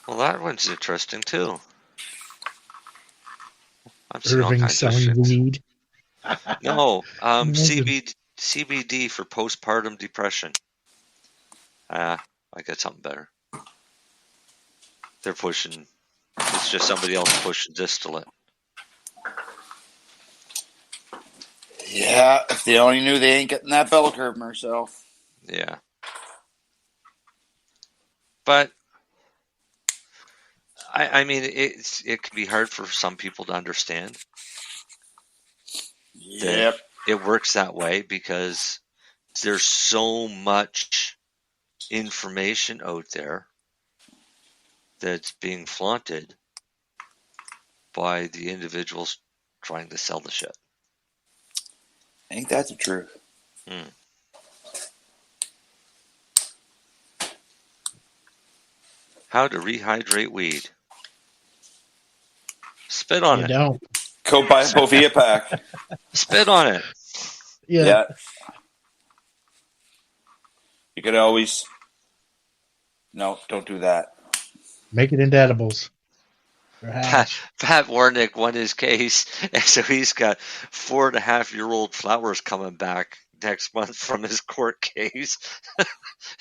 Well, that one's interesting too. I'm seeing all Irving kinds of selling shit. weed. No, Imagine. CBD for postpartum depression. I got something better. They're pushing. It's just somebody else pushing distillate. Yeah, if they only knew they ain't getting that bell curve, Marcel. Yeah. But I mean, it can be hard for some people to understand. Yep. It works that way because there's so much information out there that's being flaunted by the individuals trying to sell the shit. Ain't that the truth? How to rehydrate weed. Spit on You it. don't. Go buy a Bovia pack. Spit on it. Yeah. You could always... No, don't do that. Make it into edibles. Pat Warnick won his case, and so he's got 4.5-year-old flowers coming back next month from his court case.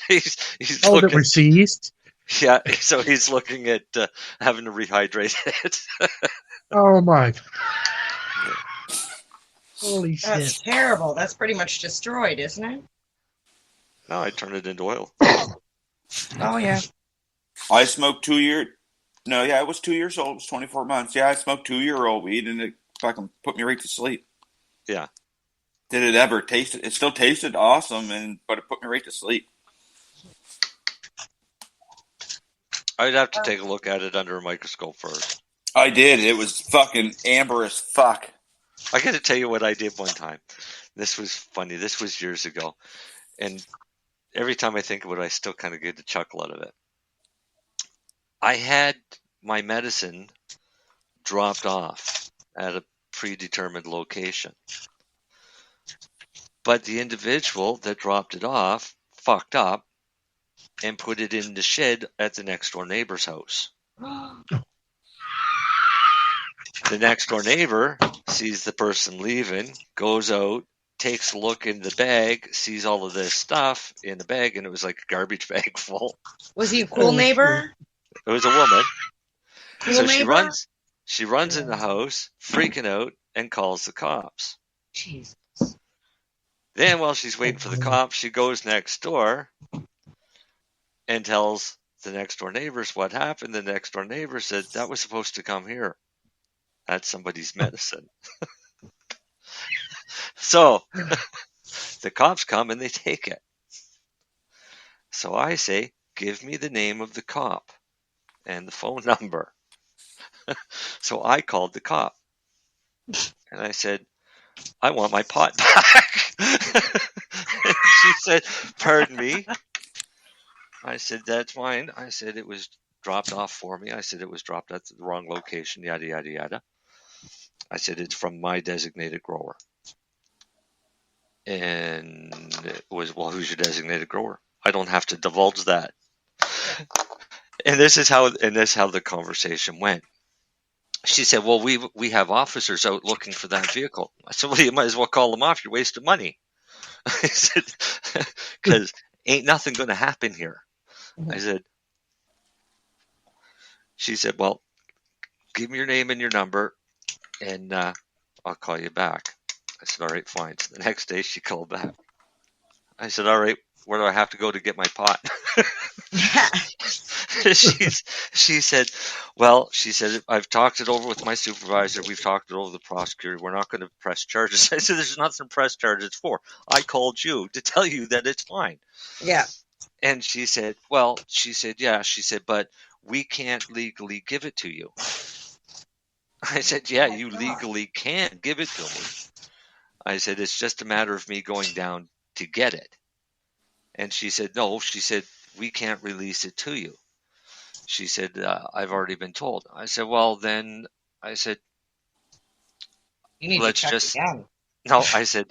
he's looking, that were seized? Yeah, so he's looking at having to rehydrate it. Oh, my. Holy shit. That's terrible. That's pretty much destroyed, isn't it? No, I turned it into oil. Oh, yeah. I smoked 2 year... No, yeah, I was 2 years old. It was 24 months. Yeah, I smoked 2-year-old weed, and it fucking put me right to sleep. Yeah. Did it ever taste it? It still tasted awesome, but it put me right to sleep. I'd have to take a look at it under a microscope first. I did. It was fucking amber as fuck. I got to tell you what I did one time. This was funny. This was years ago. And every time I think of it, I still kind of get a chuckle out of it. I had my medicine dropped off at a predetermined location. But the individual that dropped it off fucked up and put it in the shed at the next door neighbor's house. The next door neighbor sees the person leaving, goes out, takes a look in the bag, sees all of this stuff in the bag, and it was like a garbage bag full. Was he a cool neighbor? It was a woman. Cool So neighbor? she runs in the house, freaking out, and calls the cops. Jesus. Then while she's waiting for the cops, she goes next door and tells the next door neighbors what happened. The next door neighbor said, that was supposed to come here. That's somebody's medicine. So the cops come and they take it. So I say, give me the name of the cop and the phone number. So I called the cop and I said, I want my pot back. And she said, pardon me. I said, that's mine. I said, it was dropped off for me. I said, it was dropped at the wrong location, yada, yada, yada. I said, it's from my designated grower. And it was, well, who's your designated grower? I don't have to divulge that. And this is how the conversation went. She said, well, we have officers out looking for that vehicle. I said, well, you might as well call them off. You're wasting money. I said, because ain't nothing going to happen here. I said, she said, well, give me your name and your number, and I'll call you back. I said, all right, fine. So the next day she called back. I said, all right, where do I have to go to get my pot? She said, well, I've talked it over with my supervisor. We've talked it over with the prosecutor. We're not going to press charges. I said, there's nothing to press charges for. I called you to tell you that it's fine. Yeah. And she said, yeah. She said, but we can't legally give it to you. I said, yeah, you legally can give it to me. I said, it's just a matter of me going down to get it. And she said, no, we can't release it to you. she said, I've already been told. I said, well, then, I said, You need let's to check just, again. no, I said,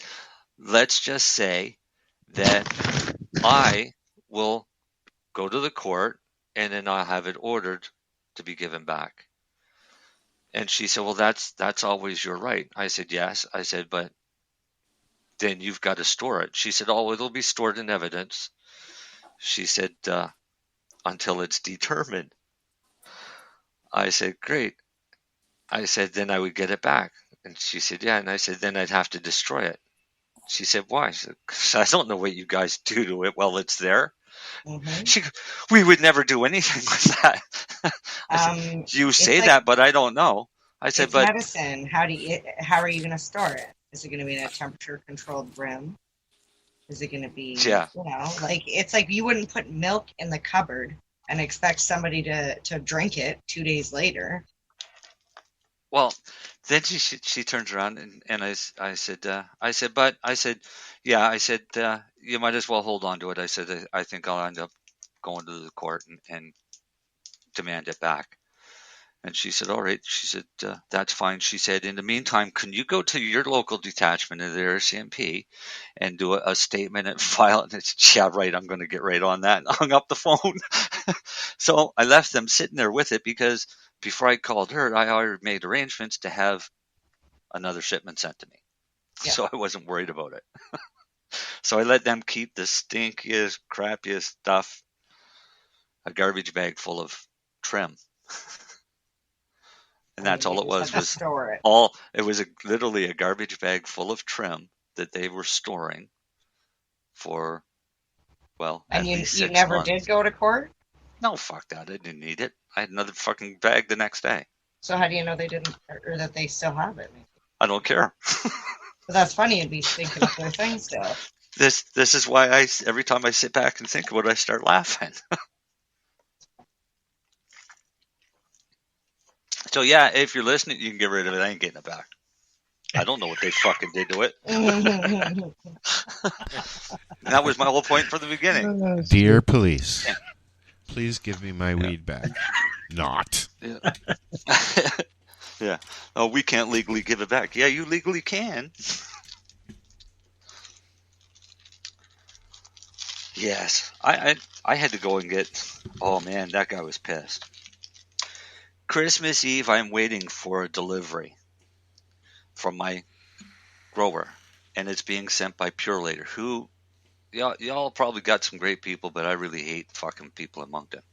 let's just say that I will go to the court and then I'll have it ordered to be given back. And she said, well, that's always your right. I said, yes. I said, but then you've got to store it. She said, oh, it'll be stored in evidence. She said, until it's determined. I said, great. I said, then I would get it back. And she said, yeah. And I said, then I'd have to destroy it. She said, why? I said, 'cause I don't know what you guys do to it while it's there. Mm-hmm. We would never do anything with that. I said, you say like, that, but I don't know. I said, it's but medicine. How are you going to store it? Is it going to be in a temperature-controlled room? Is it going to be, yeah. Like, it's like you wouldn't put milk in the cupboard and expect somebody to drink it 2 days later. Well, then she turns around and I said, yeah, I said, you might as well hold on to it. I said, I think I'll end up going to the court and demand it back. And she said, all right. She said, that's fine. She said, in the meantime, can you go to your local detachment of the RCMP and do a statement and file it? And it's, yeah, right. I'm going to get right on that. And hung up the phone. So I left them sitting there with it because before I called her, I already made arrangements to have another shipment sent to me. Yeah. So I wasn't worried about it. So I let them keep the stinkiest, crappiest stuff, a garbage bag full of trim. And that's all it was it was literally a garbage bag full of trim that they were storing for, well, and at you, least you 6 never months. did go to court? No, fuck that. I didn't need it. I had another fucking bag the next day. So how do you know they didn't, or that they still have it? I don't care. But that's funny. You'd be thinking of their thing still. This is why every time I sit back and think about it, I start laughing. So yeah, if you're listening, you can get rid of it. I ain't getting it back. I don't know what they fucking did to it. That was my whole point from the beginning. Dear police, please give me my weed back. Not. Yeah. Yeah. Oh, we can't legally give it back. Yeah, you legally can. Yes. I had to go and get... Oh, man, that guy was pissed. Christmas Eve, I'm waiting for a delivery from my grower, and it's being sent by Pure Later, who... Y'all probably got some great people, but I really hate fucking people in Moncton.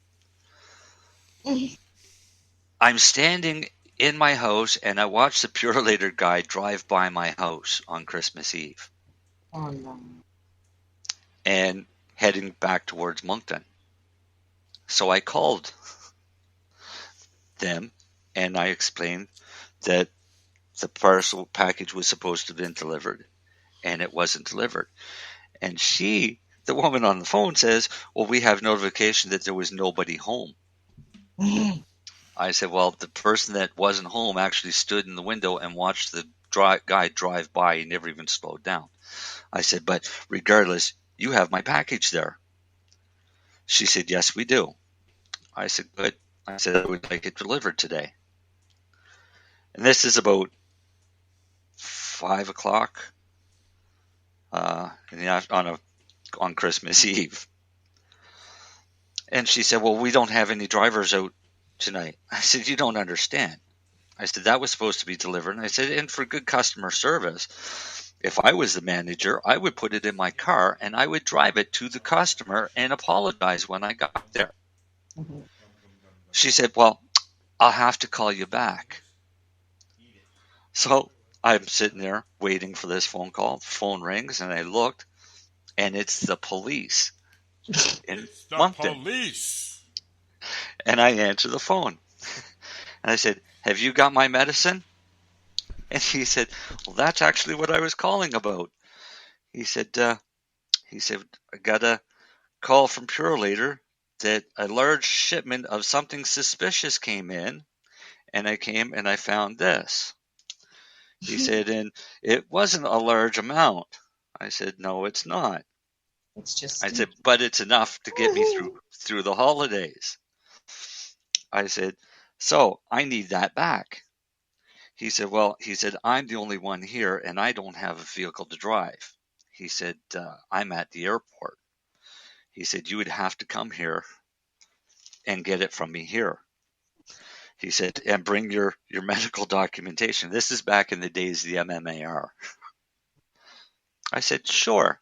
I'm standing in my house, and I watched the Pure Later guy drive by my house on Christmas Eve. Oh, no. And heading back towards Moncton. So I called them, and I explained that the parcel package was supposed to have been delivered, and it wasn't delivered. And the woman on the phone says, well, we have notification that there was nobody home. I said, well, the person that wasn't home actually stood in the window and watched the guy drive by. He never even slowed down. I said, but regardless, you have my package there. She said, yes, we do. I said, good. I said, I would like it delivered today. And this is about 5 o'clock on Christmas Eve. And she said, well, we don't have any drivers out tonight. I said, you don't understand. I said, that was supposed to be delivered. And I said, and for good customer service, if I was the manager, I would put it in my car and I would drive it to the customer and apologize when I got there. Mm-hmm. She said, well, I'll have to call you back. So I'm sitting there waiting for this phone call. The phone rings and I looked, and it's the police in Moncton. Police. And I answer the phone. And I said, have you got my medicine? And he said, well, that's actually what I was calling about. He said, I got a call from Pure Later that a large shipment of something suspicious came in, and I came and I found this. He said, and it wasn't a large amount. I said, no, it's not. It's just... I said, but it's enough to get me through the holidays. I said, so I need that back. He said, well, I'm the only one here and I don't have a vehicle to drive. He said, I'm at the airport. He said, you would have to come here and get it from me here. He said, and bring your medical documentation. This is back in the days of the MMAR. I said, sure.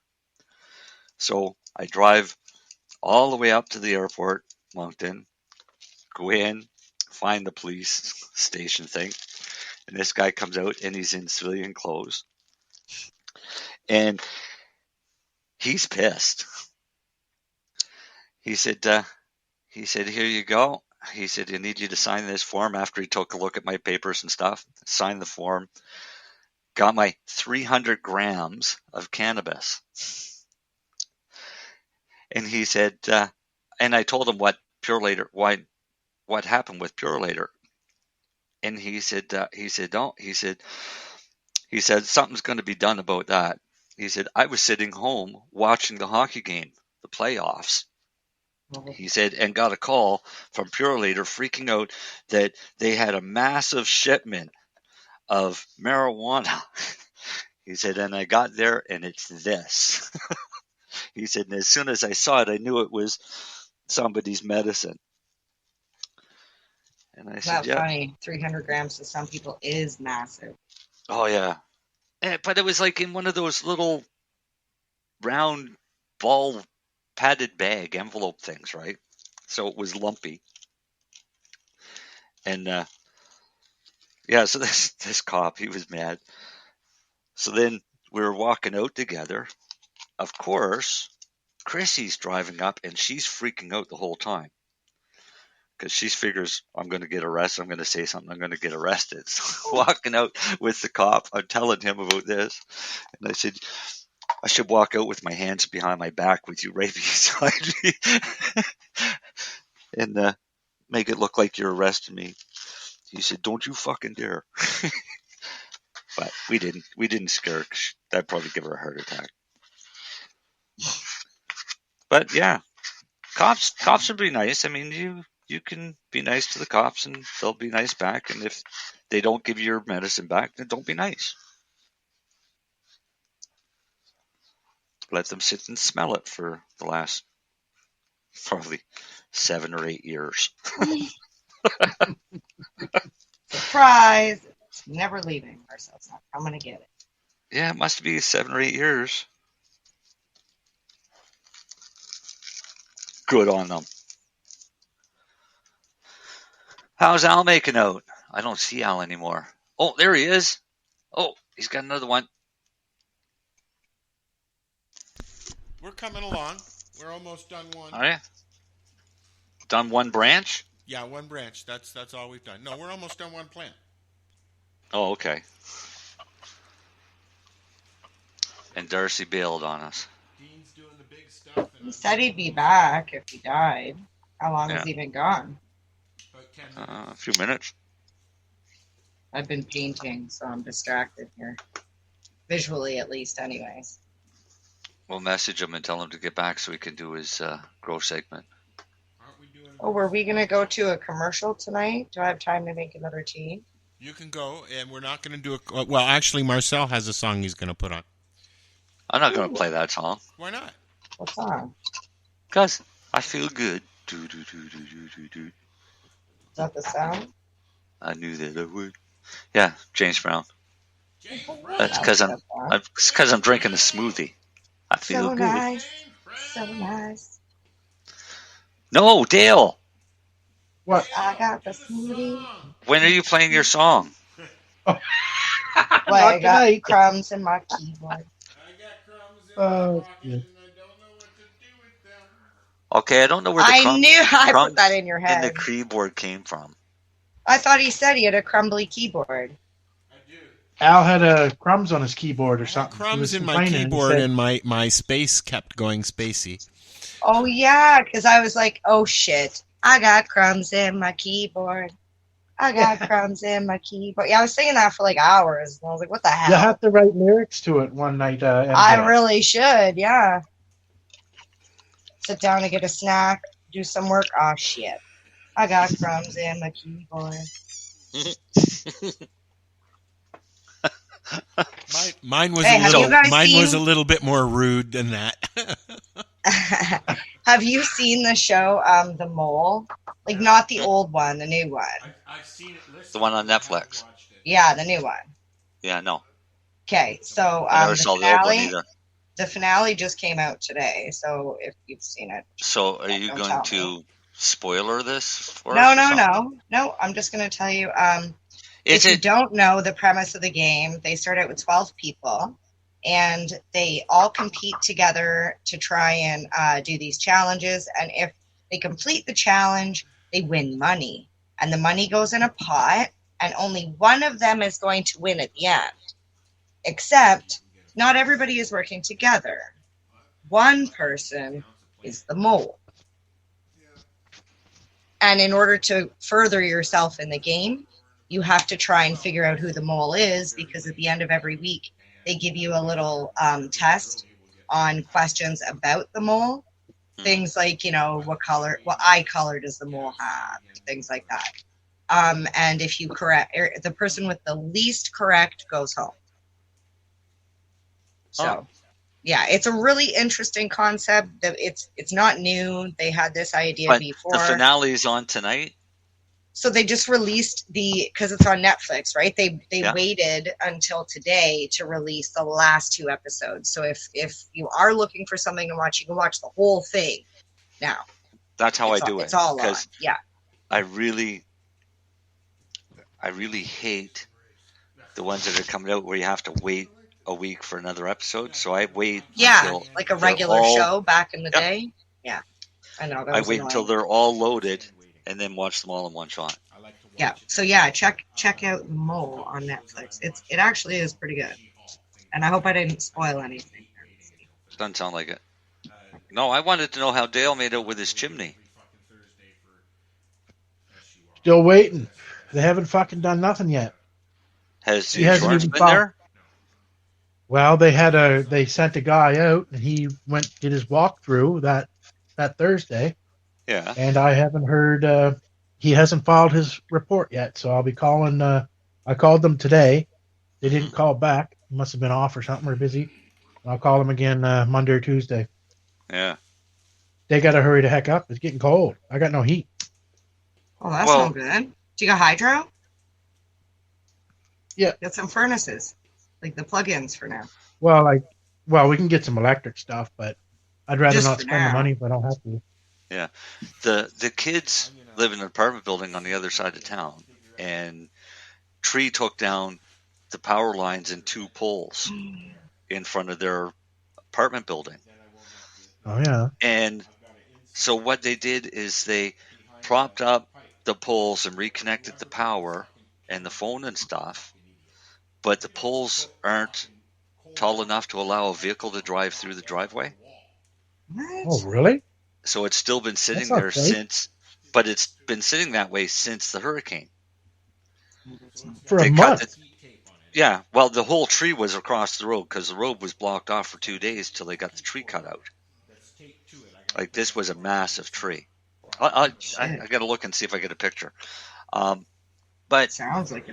So I drive all the way up to the airport, Moncton, go in, find the police station thing. And this guy comes out and he's in civilian clothes. And he's pissed. He said, here you go. He said, I need you to sign this form. After he took a look at my papers and stuff, signed the form, got my 300 grams of cannabis. And he said, and I told him what happened with Pure Later. And he said, something's going to be done about that. He said, I was sitting home watching the hockey game, the playoffs. He said, and got a call from Pure Later freaking out that they had a massive shipment of marijuana. He said, and I got there and it's this. He said, and as soon as I saw it, I knew it was somebody's medicine. And I said, yeah. Funny. 300 grams to some people is massive. Oh, yeah. But it was like in one of those little round ball padded bag envelope things, right? So it was lumpy. And, so this cop, he was mad. So then we were walking out together. Of course, Chrissy's driving up and she's freaking out the whole time. Because she figures, I'm going to get arrested. I'm going to say something. I'm going to get arrested. So walking out with the cop, I'm telling him about this. And I said, I should walk out with my hands behind my back with you right beside me. And make it look like you're arresting me. He said, don't you fucking dare. But we didn't scare her. That'd probably give her a heart attack. But yeah, cops would be nice. I mean, you can be nice to the cops and they'll be nice back. And if they don't give you your medicine back, then don't be nice. Let them sit and smell it for the last probably 7 or 8 years. Surprise! It's never leaving. Marcel's not coming to get it. Yeah, it must be 7 or 8 years. Good on them. How's Al making out? I don't see Al anymore. Oh, there he is. Oh, he's got another one. We're coming along. We're almost done one. All right. Done one branch? Yeah, one branch. That's all we've done. No, we're almost done one plant. Oh, okay. And Darcy bailed on us. Dean's doing the big stuff. He said he'd be back if he died. How long has he been gone? A few minutes. I've been painting, so I'm distracted here. Visually, at least, anyways. We'll message him and tell him to get back so he can do his grow segment. Oh, were we going to go to a commercial tonight? Do I have time to make another tea? You can go, and we're not going to do a... Well, actually, Marcel has a song he's going to put on. I'm not going to play that song. Why not? What song? Because I feel good. Do, do, do, do, do, do, do. Is that the sound? I knew that I would. Yeah, James Brown. That's because I'm drinking a smoothie. I feel so good. Nice. So nice. No, Dale. What? I got the smoothie. When are you playing your song? Well, I got crumbs in my keyboard. Okay, I don't know where the I knew I put that in your head. In the keyboard came from. I thought he said he had a crumbly keyboard. Al had crumbs on his keyboard or something. Crumbs in my keyboard, and my space kept going spacey. Oh, yeah, because I was like, oh, shit. I got crumbs in my keyboard. I got crumbs in my keyboard. Yeah, I was singing that for like hours. And I was like, what the hell? You have to write lyrics to it one night. I really should, yeah. Sit down and get a snack, do some work. Oh, shit. I got crumbs in my keyboard. Mine was Hey, mine was a little bit more rude than that. Have you seen the show, The Mole? Like, not the old one, the new one. I've seen it listed. The one on Netflix. Yeah, the new one. Yeah, no. Okay, so I never saw the old one either. The finale just came out today, so if you've seen it. So are you going to spoiler this for No, us? No, I'm just going to tell you. If you don't know the premise of the game, they start out with 12 people, and they all compete together to try and do these challenges. And if they complete the challenge, they win money. And the money goes in a pot, and only one of them is going to win at the end. Except, not everybody is working together. One person is the mole. And in order to further yourself in the game, you have to try and figure out who the mole is, because at the end of every week, they give you a little test on questions about the mole. Things like, what eye color does the mole have? Things like that. And if you the person with the least correct goes home. So, yeah, it's a really interesting concept. It's not new. They had this idea before. The finale is on tonight. So they just released because it's on Netflix, right? They waited until today to release the last 2 episodes. So if you are looking for something to watch, you can watch the whole thing now. That's how I do it. It's all on. Yeah. I really hate the ones that are coming out where you have to wait a week for another episode. So I wait. Yeah, like a regular show back in the day. Yeah, I know. I wait until they're all loaded and then watch them all in one shot. Yeah. So yeah, check out The Mole on Netflix. It actually is pretty good, and I hope I didn't spoil anything. Doesn't sound like it. No, I wanted to know how Dale made out with his chimney. Still waiting. They haven't fucking done nothing yet. Has the insurance been there? Well, they sent a guy out, and he did his walkthrough that Thursday. Yeah. And I haven't heard. He hasn't filed his report yet, so I'll be calling. I called them today. They didn't call back. He must have been off or something or busy. I'll call them again Monday or Tuesday. Yeah. They got to hurry the heck up. It's getting cold. I got no heat. Oh, that's no good. Do you got hydro? Yeah. Get some furnaces, like the plug-ins for now. Well, we can get some electric stuff, but I'd rather not spend the money if I don't have to. Yeah. The kids live in an apartment building on the other side of town, and tree took down the power lines and 2 poles in front of their apartment building. Oh, yeah. And so what they did is they propped up the poles and reconnected the power and the phone and stuff, but the poles aren't tall enough to allow a vehicle to drive through the driveway. What? Oh, really? So it's still been sitting there but it's been sitting that way since the hurricane. For a month? Yeah, well, the whole tree was across the road because the road was blocked off for 2 days till they got the tree cut out. Like, this was a massive tree. I got to look and see if I get a picture. But sounds like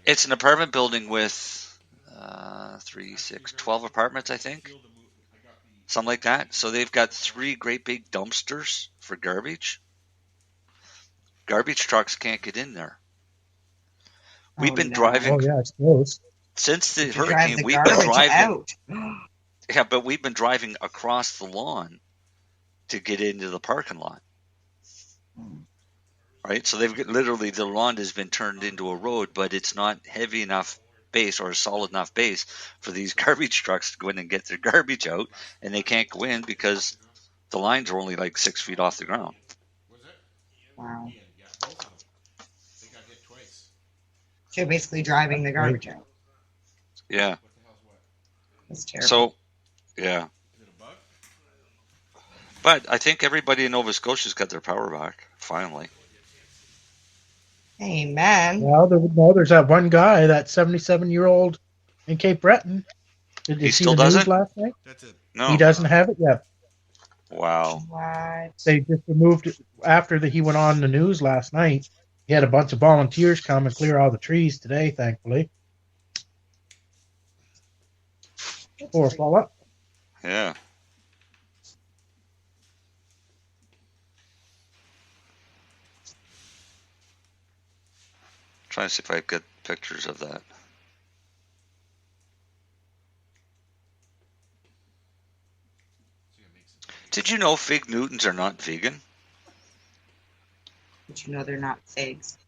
it's an apartment building with 12 apartments, I think. Something like that. So they've got 3 great big dumpsters for garbage. Garbage trucks can't get in there. We've been driving. Oh, yeah, it's close. Since the hurricane, we've been driving. Yeah, but we've been driving across the lawn to get into the parking lot. Right? So the lawn has been turned into a road, but it's not heavy enough base or a solid enough base for these garbage trucks to go in and get their garbage out, and they can't go in because the lines are only like 6 feet off the ground. Wow. So you're basically driving the garbage out. Yeah. That's terrible. So, yeah. But I think everybody in Nova Scotia's got their power back, finally. Amen. Well, there's that one guy, that 77-year-old in Cape Breton. Did you see the news last night? No. He doesn't have it yet. Wow. What? They just removed it after he went on the news last night. He had a bunch of volunteers come and clear all the trees today, thankfully. Or fall up. Yeah. Trying to see if I get pictures of that. Did you know fig Newtons are not vegan? Did you know they're not figs?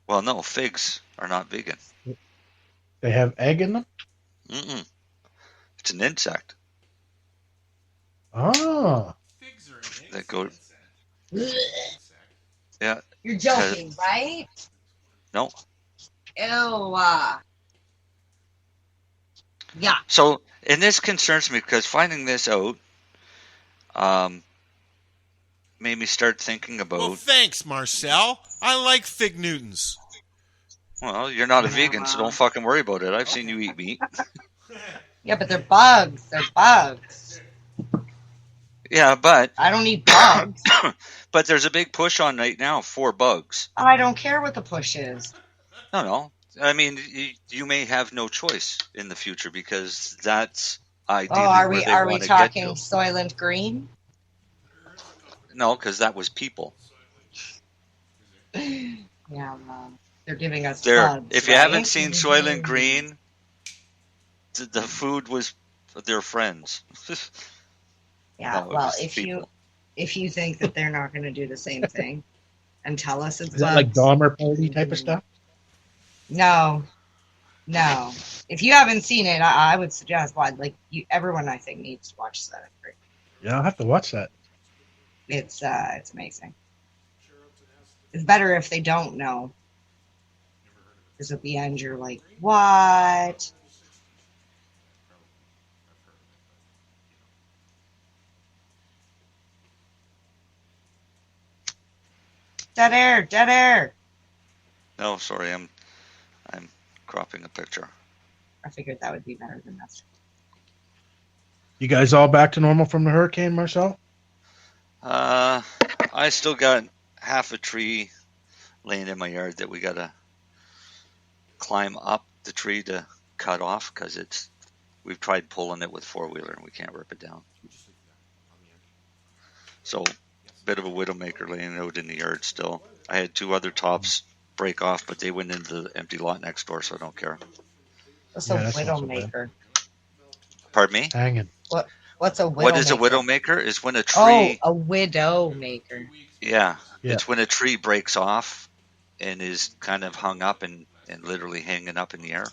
Well, no, figs are not vegan. They have egg in them? Mm-mm. It's an insect. Oh. Figs are an That go. Yeah. You're joking, right? No. Ew. Yeah. So, and this concerns me because finding this out made me start thinking about. Well, thanks, Marcel. I like fig Newtons. Well, you're not a vegan, so don't fucking worry about it. I've seen you eat meat. Yeah, but they're bugs. They're bugs. Yeah, but I don't eat bugs. but there's a big push on right now for bugs. I don't care what the push is. No. I mean, you may have no choice in the future because that's ideally where they are we want to talking get to. Soylent Green? No, because that was people. Yeah, they're giving us There, bugs, if you right? haven't seen Soylent Green, the food was their friends. Yeah, No, it well, was if people. you think that they're not going to do the same thing and tell us it's Is that like bugs, Dahmer party type of stuff? no. If you haven't seen it, I would suggest everyone I think needs to watch that. Yeah, I'll have to watch that. It's amazing. It's better if they don't know, because at the end you're like, what? Dead air. No, sorry, I'm cropping a picture. I figured that would be better than that. You guys all back to normal from the hurricane, Marcel? I still got half a tree laying in my yard that we gotta climb up the tree to cut off because we've tried pulling it with 4-wheeler and we can't rip it down. So, bit of a widowmaker laying out in the yard still. I had 2 other tops break off, but they went into the empty lot next door, so I don't care. What's Yeah, a that's not so widowmaker? Pardon me? Hanging. What's a widowmaker? What is a widowmaker? Is when a tree. Oh, a widow maker. Yeah. Yeah. It's when a tree breaks off and is kind of hung up and literally hanging up in the air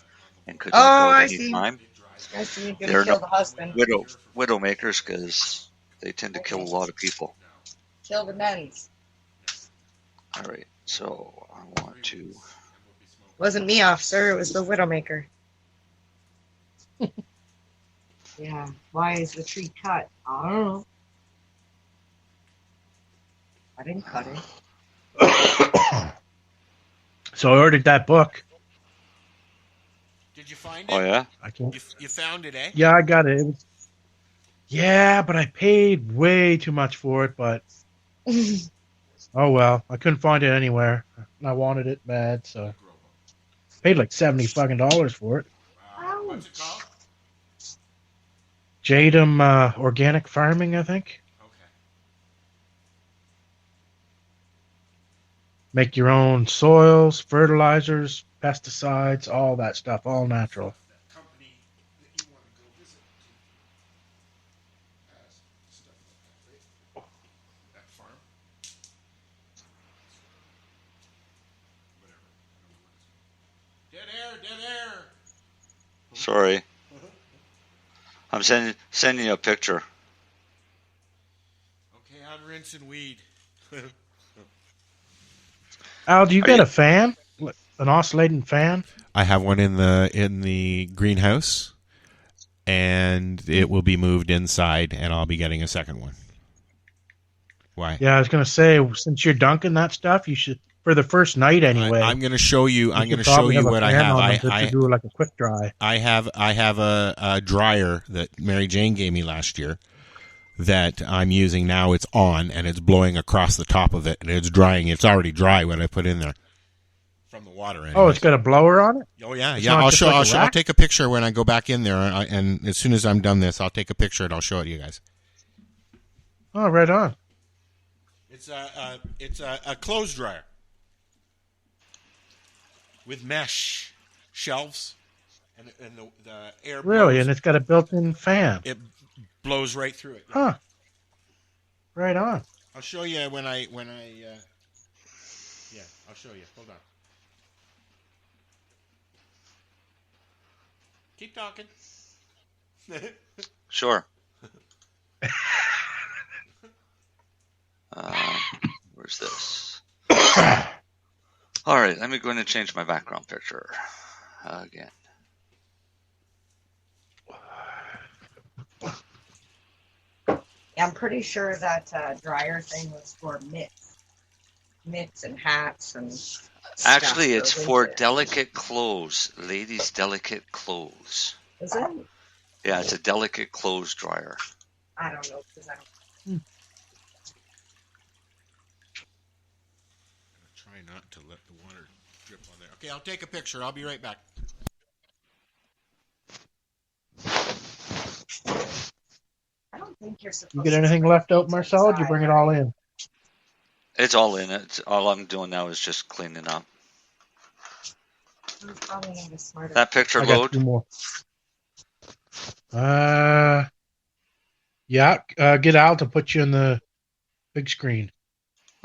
and could let go I at any see. time. I see. You're They're gonna kill not the husband. Widowmakers because they tend to kill a lot of people. Kill the men's. All right, so I want to. Wasn't me, officer. It was the widowmaker. Yeah. Why is the tree cut? I don't know. I didn't cut it. So I ordered that book. Did you find it? Oh yeah. I can't. You found it, eh? Yeah, I got it. Yeah, but I paid way too much for it. But oh well, I couldn't find it anywhere. I wanted it bad, so paid like $70 fucking for it. Wow. What's it called? Jadam Organic Farming, I think. Okay. Make your own soils, fertilizers, pesticides, all that stuff, all natural. That company that you want to go visit has stuff like that, right? That farm. Whatever. I don't know what it's called. Dead air. Sorry. I'm sending you a picture. Okay, I'm rinsing weed. Al, do you get a fan? An oscillating fan? I have one in the greenhouse, and it will be moved inside, and I'll be getting a second one. Why? Yeah, I was going to say, since you're dunking that stuff, you should, for the first night anyway. I'm going to show you. I'm going to show probably you have a what I fan have. on them just to do like a quick dry. I have a dryer that Marijane gave me last year that I'm using now, it's on and it's blowing across the top of it and it's drying. It's already dry when I put in there from the water. Anyways. Oh, it's got a blower on it? Oh yeah, It's yeah. not I'll just show. like a I'll show. I'll rack? take a picture when I go back in there, and as soon as I'm done this, I'll take a picture and I'll show it to you guys. Oh, right on. It's a clothes dryer with mesh shelves, and the air. Really? blows. And it's got a built-in fan. It blows right through it. Huh. Right on. I'll show you when I yeah, I'll show you. Hold on. Keep talking. Sure. Where's this? All right, let me go in and change my background picture again. Yeah, I'm pretty sure that dryer thing was for mitts and hats and Actually, stuff it's for for winter. delicate clothes, ladies' delicate clothes. Is it? Yeah, it's a delicate clothes dryer. I don't know because I don't. Try not to let the water drip on there. Okay, I'll take a picture. I'll be right back. I don't think you're supposed. You get anything left out, Marcel? Or did you bring it all in? It's all in it. All I'm doing now is just cleaning up. I'm probably not as smart. That picture I got load. 2 more. Yeah. Get Al to put you in the big screen.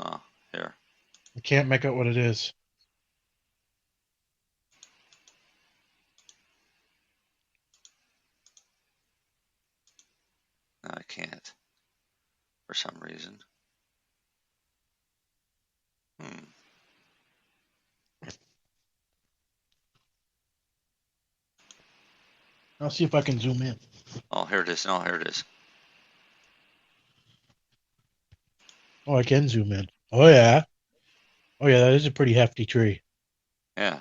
Oh, here. I can't make out what it is. No, I can't. For some reason. I'll see if I can zoom in. Oh, here it is. No, here it is. Oh, I can zoom in. Oh, yeah. Oh, yeah, that is a pretty hefty tree. Yeah.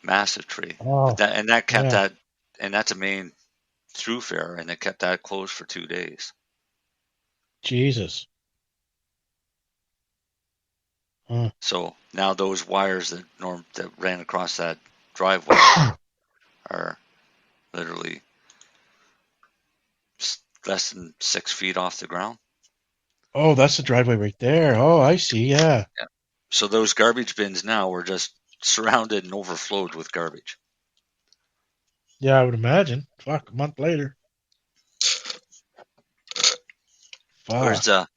Massive tree. Oh, That kept yeah. that, and that's a main thoroughfare, and it kept that closed for 2 days. Jesus. Huh. So now those wires that ran across that driveway are literally less than 6 feet off the ground. Oh, that's the driveway right there. Oh, I see. Yeah. So those garbage bins now were just surrounded and overflowed with garbage. Yeah, I would imagine. Fuck, a month later. Fuck. There's a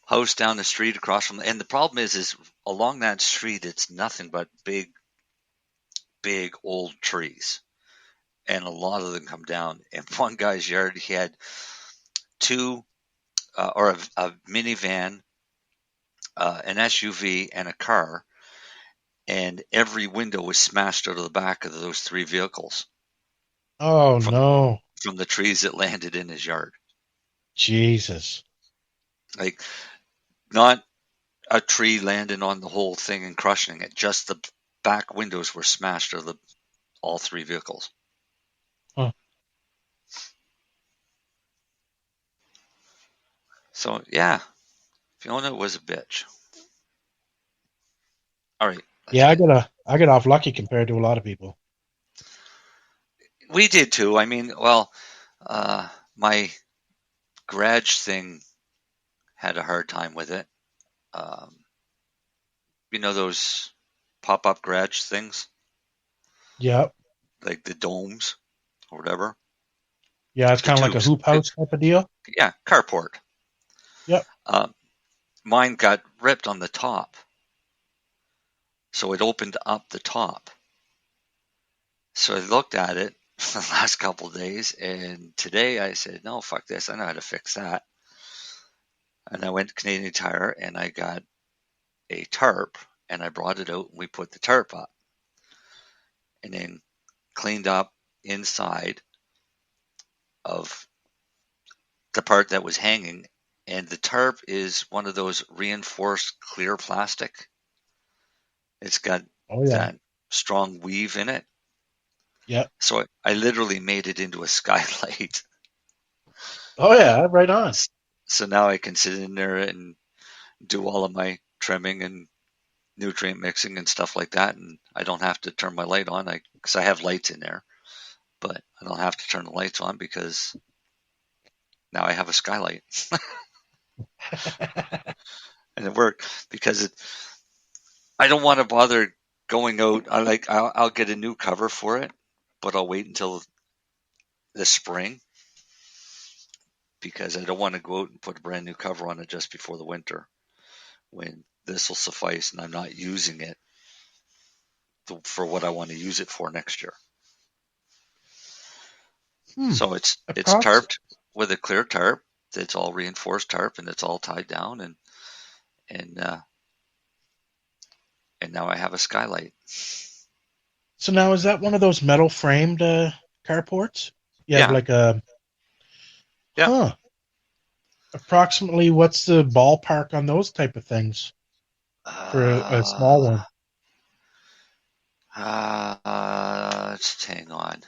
house down the street across from, and the problem is along that street, it's nothing but big old trees, and a lot of them come down. In one guy's yard, he had a minivan, an SUV, and a car, and every window was smashed out of the back of those 3 vehicles. Oh, no. From the trees that landed in his yard. Jesus. Like, not a tree landing on the whole thing and crushing it. Just the back windows were smashed out of all 3 vehicles. Huh. So, yeah. Fiona was a bitch. All right. Yeah, I got off lucky compared to a lot of people. We did too. I mean, well, my garage thing had a hard time with it. You know those pop-up garage things? Yep. Like the domes or whatever? Yeah, it's kind of like a hoop house type of deal. Yeah, carport. Yep. Mine got ripped on the top. So it opened up the top. So I looked at it for the last couple of days, and today I said, no, fuck this. I know how to fix that. And I went to Canadian Tire, and I got a tarp, and I brought it out, and we put the tarp up. And then cleaned up inside of the part that was hanging. And the tarp is one of those reinforced clear plastic. It's got that strong weave in it. Yeah. So I literally made it into a skylight. Oh yeah, right on. So now I can sit in there and do all of my trimming and nutrient mixing and stuff like that, and I don't have to turn my light on because I have lights in there, but I don't have to turn the lights on because now I have a skylight. And it worked because I don't want to bother going out. I'll get a new cover for it, but I'll wait until the spring because I don't want to go out and put a brand new cover on it just before the winter when this will suffice and I'm not using it for what I want to use it for next year. So it's tarped with a clear tarp. It's all reinforced tarp and it's all tied down and now I have a skylight. So now is that one of those metal framed carports? You have like a Approximately what's the ballpark on those type of things for a small one? Just hang on.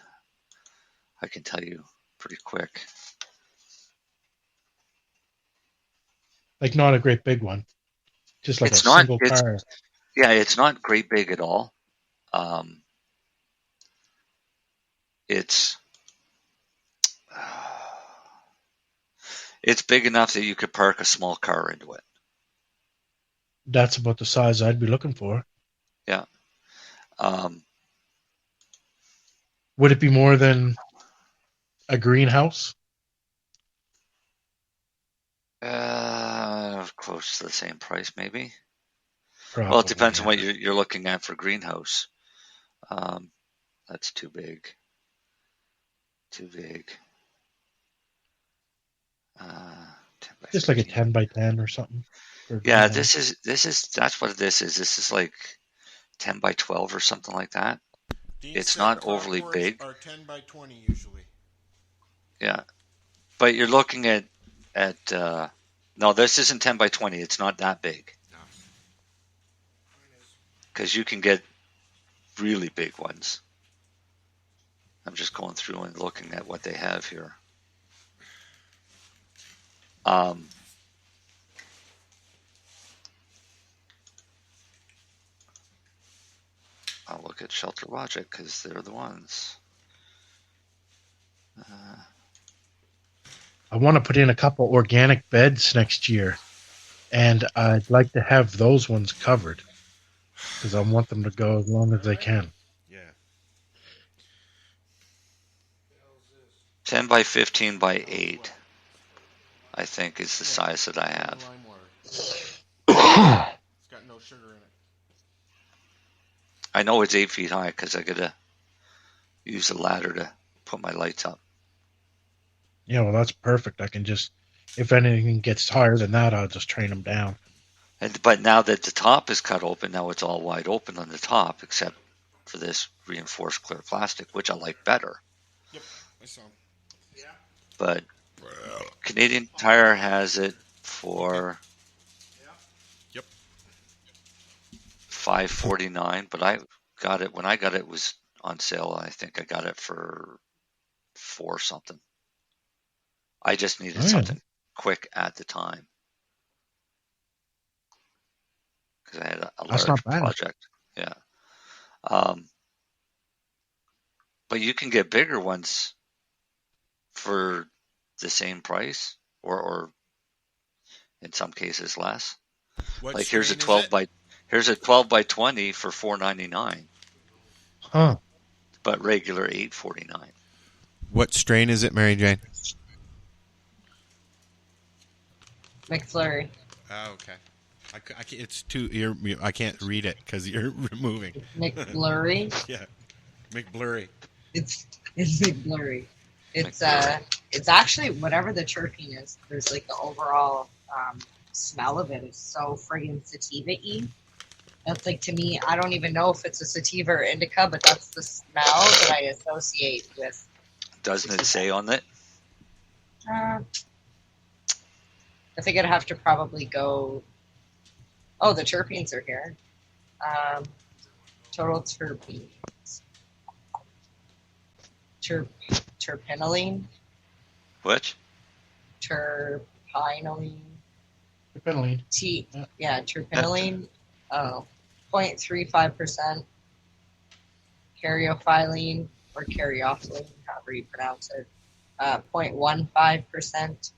I can tell you pretty quick. Like not a great big one, just like single car. Yeah, it's not great big at all. It's big enough that you could park a small car into it. That's about the size I'd be looking for. Yeah. Would it be more than a greenhouse? Close to the same price, maybe. Probably, well, it depends on what you're looking at for greenhouse. That's too big. Too big. Just like a 10 by 10 or something. Yeah, that's what this is. This is like 10 by 12 or something like that. It's not overly big. Are 10 by 20 usually. Yeah, but you're looking at no, this isn't 10 by 20. It's not that big. Because you can get really big ones. I'm just going through and looking at what they have here. I'll look at Shelter Logic because they're the ones. I want to put in a couple organic beds next year, and I'd like to have those ones covered because I want them to go as long as they can. Yeah. 10 by 15 by 8, I think, is the size that I have. It's got no sugar in it. I know it's 8 feet high because I got to use a ladder to put my lights up. Yeah, well, that's perfect. I can just, if anything gets higher than that, I'll just train them down. But now that the top is cut open, now it's all wide open on the top, except for this reinforced clear plastic, which I like better. Yep, I saw. Yeah. But Canadian Tire has it for $5.49, but I got it when I got it was on sale. I think I got it for $4 something. I just needed something quick at the time because I had a large project. Yeah. But you can get bigger ones for the same price, or in some cases less. Like here's a 12 by 20 for $4.99. Huh. But regular $8.49. What strain is it, Marijane? McFlurry. Oh, okay. It's too. I can't read it because you're moving. McFlurry. Yeah, McBlurry. It's McBlurry. It's actually whatever the terpene is. There's like the overall smell of it is so friggin' sativa-y. That's like, to me, I don't even know if it's a sativa or indica, but that's the smell that I associate with. Doesn't it say on it? I think I'd have to probably go. Oh, the terpenes are here. Total terpenes. Terpinolene. Which? terpinolene. Terpinolene. Terpinolene. 0.35%. Caryophyllene or caryophyllene, however you pronounce it. 0.15%.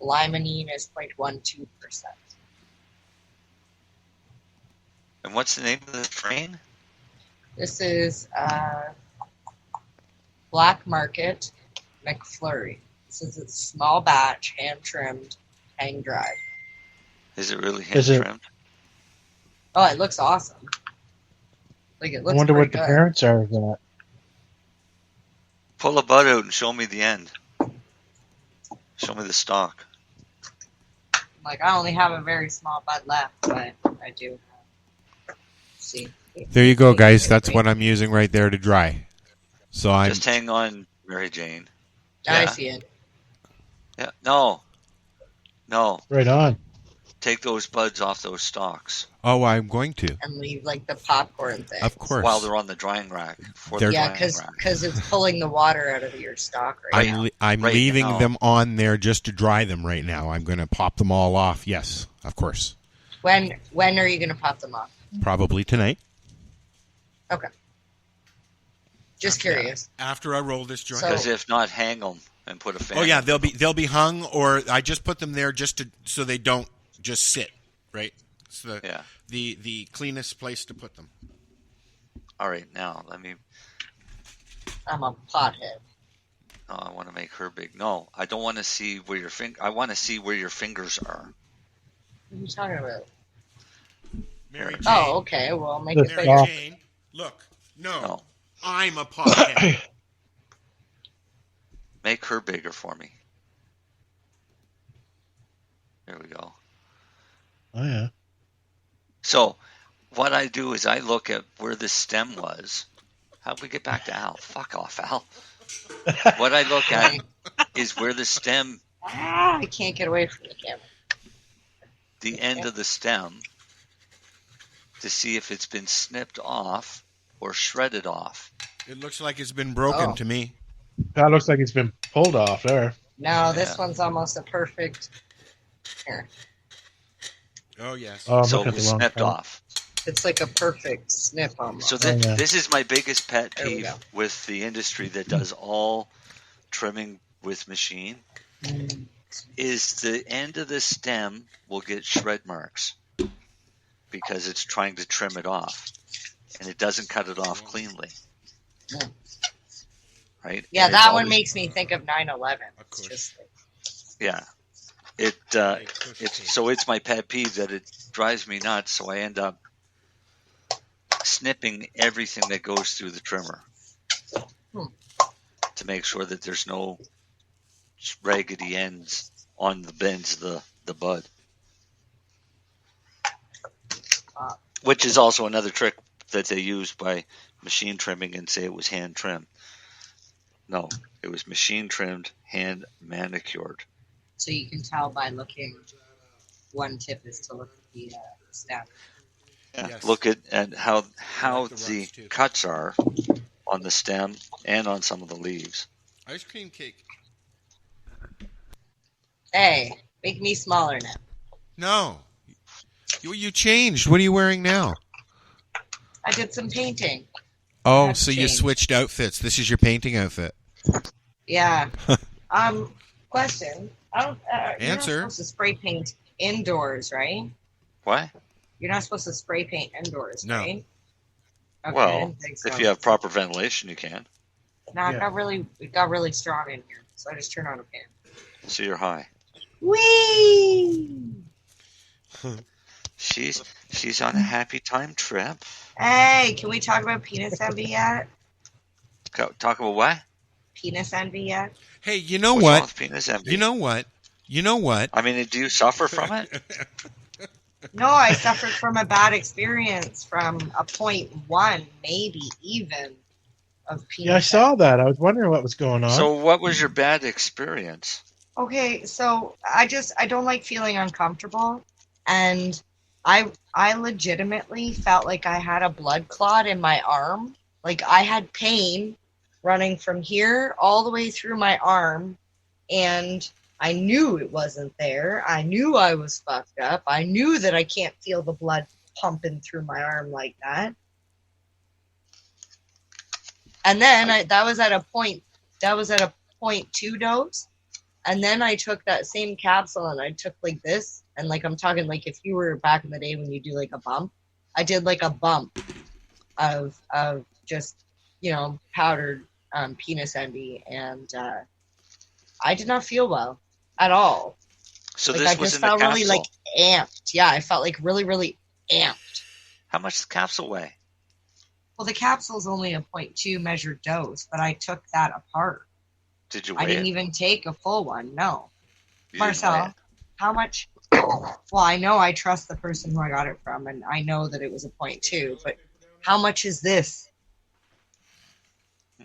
Limonene is 0.12%. And what's the name of the strain? This is Black Market McFlurry. This is a small batch, hand-trimmed, hang-dried. Is it really hand-trimmed? Oh, it looks awesome. Like, it looks I wonder what pretty the good. parents are of that. Pull a bud out and show me the end. Show me the stalk. Like, I only have a very small bud left, but I do have. See. There you go, guys. That's what I'm using right there to dry. So I'm just hang on, Marijane. I see it. Yeah. No. Right on. Take those buds off those stalks. Oh, I'm going to. And leave like the popcorn thing. Of course. While they're on the drying rack. Because it's pulling the water out of your stock right now. I'm leaving them on there just to dry them right now. I'm going to pop them all off. Yes, of course. When are you going to pop them off? Probably tonight. Okay. Just curious. After I roll this joint. Because if not, hang them and put a fan. Oh yeah, they'll be hung, or I just put them there just so they don't just sit. Right. It's the cleanest place to put them. All right, now let me. I'm a pothead. No, I want to make her big. No, I don't want to see where your I want to see where your fingers are. What are you talking about? Mary Jane. Oh, okay. Well, make it Mary bigger. Jane, look. No. I'm a pothead. Make her bigger for me. There we go. Oh, yeah. So, what I do is I look at where the stem was. How'd we get back to Al? Fuck off, Al. What I look at is where the stem... I can't get away from the camera. The end of the stem to see if it's been snipped off or shredded off. It looks like it's been broken to me. That looks like it's been pulled off there. No, this one's almost a perfect... Here. Oh, yes. So it was snipped off. It's like a perfect snip almost. So this is my biggest pet peeve with the industry that does all trimming with machine is the end of the stem will get shred marks because it's trying to trim it off and it doesn't cut it off cleanly. Right? Yeah, and that one makes me think of 9/11. It's just like... Yeah. It's my pet peeve that it drives me nuts, so I end up snipping everything that goes through the trimmer to make sure that there's no raggedy ends on the bends of the bud. Which is also another trick that they use by machine trimming and say it was hand trimmed. No, it was machine trimmed, hand manicured. So you can tell by looking. One tip is to look at the stem. Yeah, look at how the cuts are on the stem and on some of the leaves. Ice cream cake. Hey, make me smaller now. No. You changed. What are you wearing now? I did some painting. Oh, so you switched outfits. This is your painting outfit. Yeah. Question. I don't. Answer. You're not supposed to spray paint indoors, right? What? You're not supposed to spray paint indoors, right? Okay, well, if you have proper ventilation, you can. No, it got really strong in here, so I just turned on a fan. So you're high. Whee! She's on a happy time trip. Hey, can we talk about penis envy yet? Talk about what? Penis envy yet? Hey, you know What's what? wrong with penis envy? You know what? I mean, do you suffer from it? No, I suffered from a bad experience from a 0.1, maybe even, of penis. Yeah, I saw that. I was wondering what was going on. So what was your bad experience? Okay, so I don't like feeling uncomfortable, and I legitimately felt like I had a blood clot in my arm. Like I had pain running from here all the way through my arm, and I knew it wasn't there. I knew I was fucked up. I knew that I can't feel the blood pumping through my arm like that. And then that was at a 0.2 dose. And then I took that same capsule and I took like this. And like, I'm talking like if you were back in the day when you do like a bump, I did like a bump of just, powdered penis envy. And I did not feel well at all. So like, this I was just in the felt capsule. really like amped. Yeah, I felt like really, really amped. How much does the capsule weigh? Well, the capsule's only a 0.2 measured dose, but I took that apart. Did you weigh I didn't it? even take a full one. No. You didn't weigh Marcel, it? how much? Well, I know I trust the person who I got it from, and I know that it was a 0.2, but how much is this?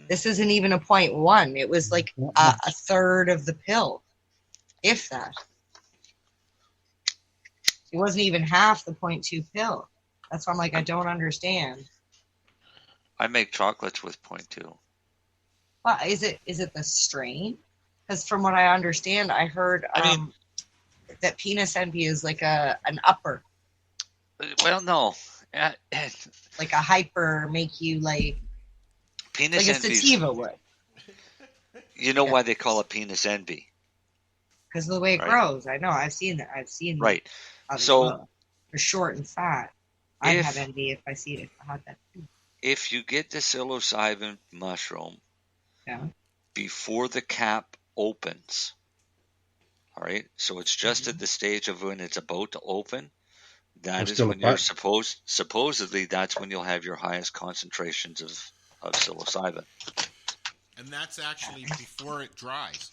This isn't even a 0.1. It was like a third of the pill, if that. It wasn't even half the 0.2 pill. That's why I'm like, I don't understand. I make chocolates with 0.2. Well, is it the strain? Because from what I understand, I heard that penis envy is like an upper. Well, no. Like a hyper, make you like Penis a envy. sativa would. You know why they call it penis envy? Because of the way it Right. grows. I know. I've seen that. I've seen Right. that. So They're short and fat. I'd have envy if I see it. If I had that too. if you get the psilocybin mushroom Yeah. before the cap opens, all right, so it's just at the stage of when it's about to open, that There's is still a when you're part. supposedly that's when you'll have your highest concentrations of psilocybin. And that's actually before it dries.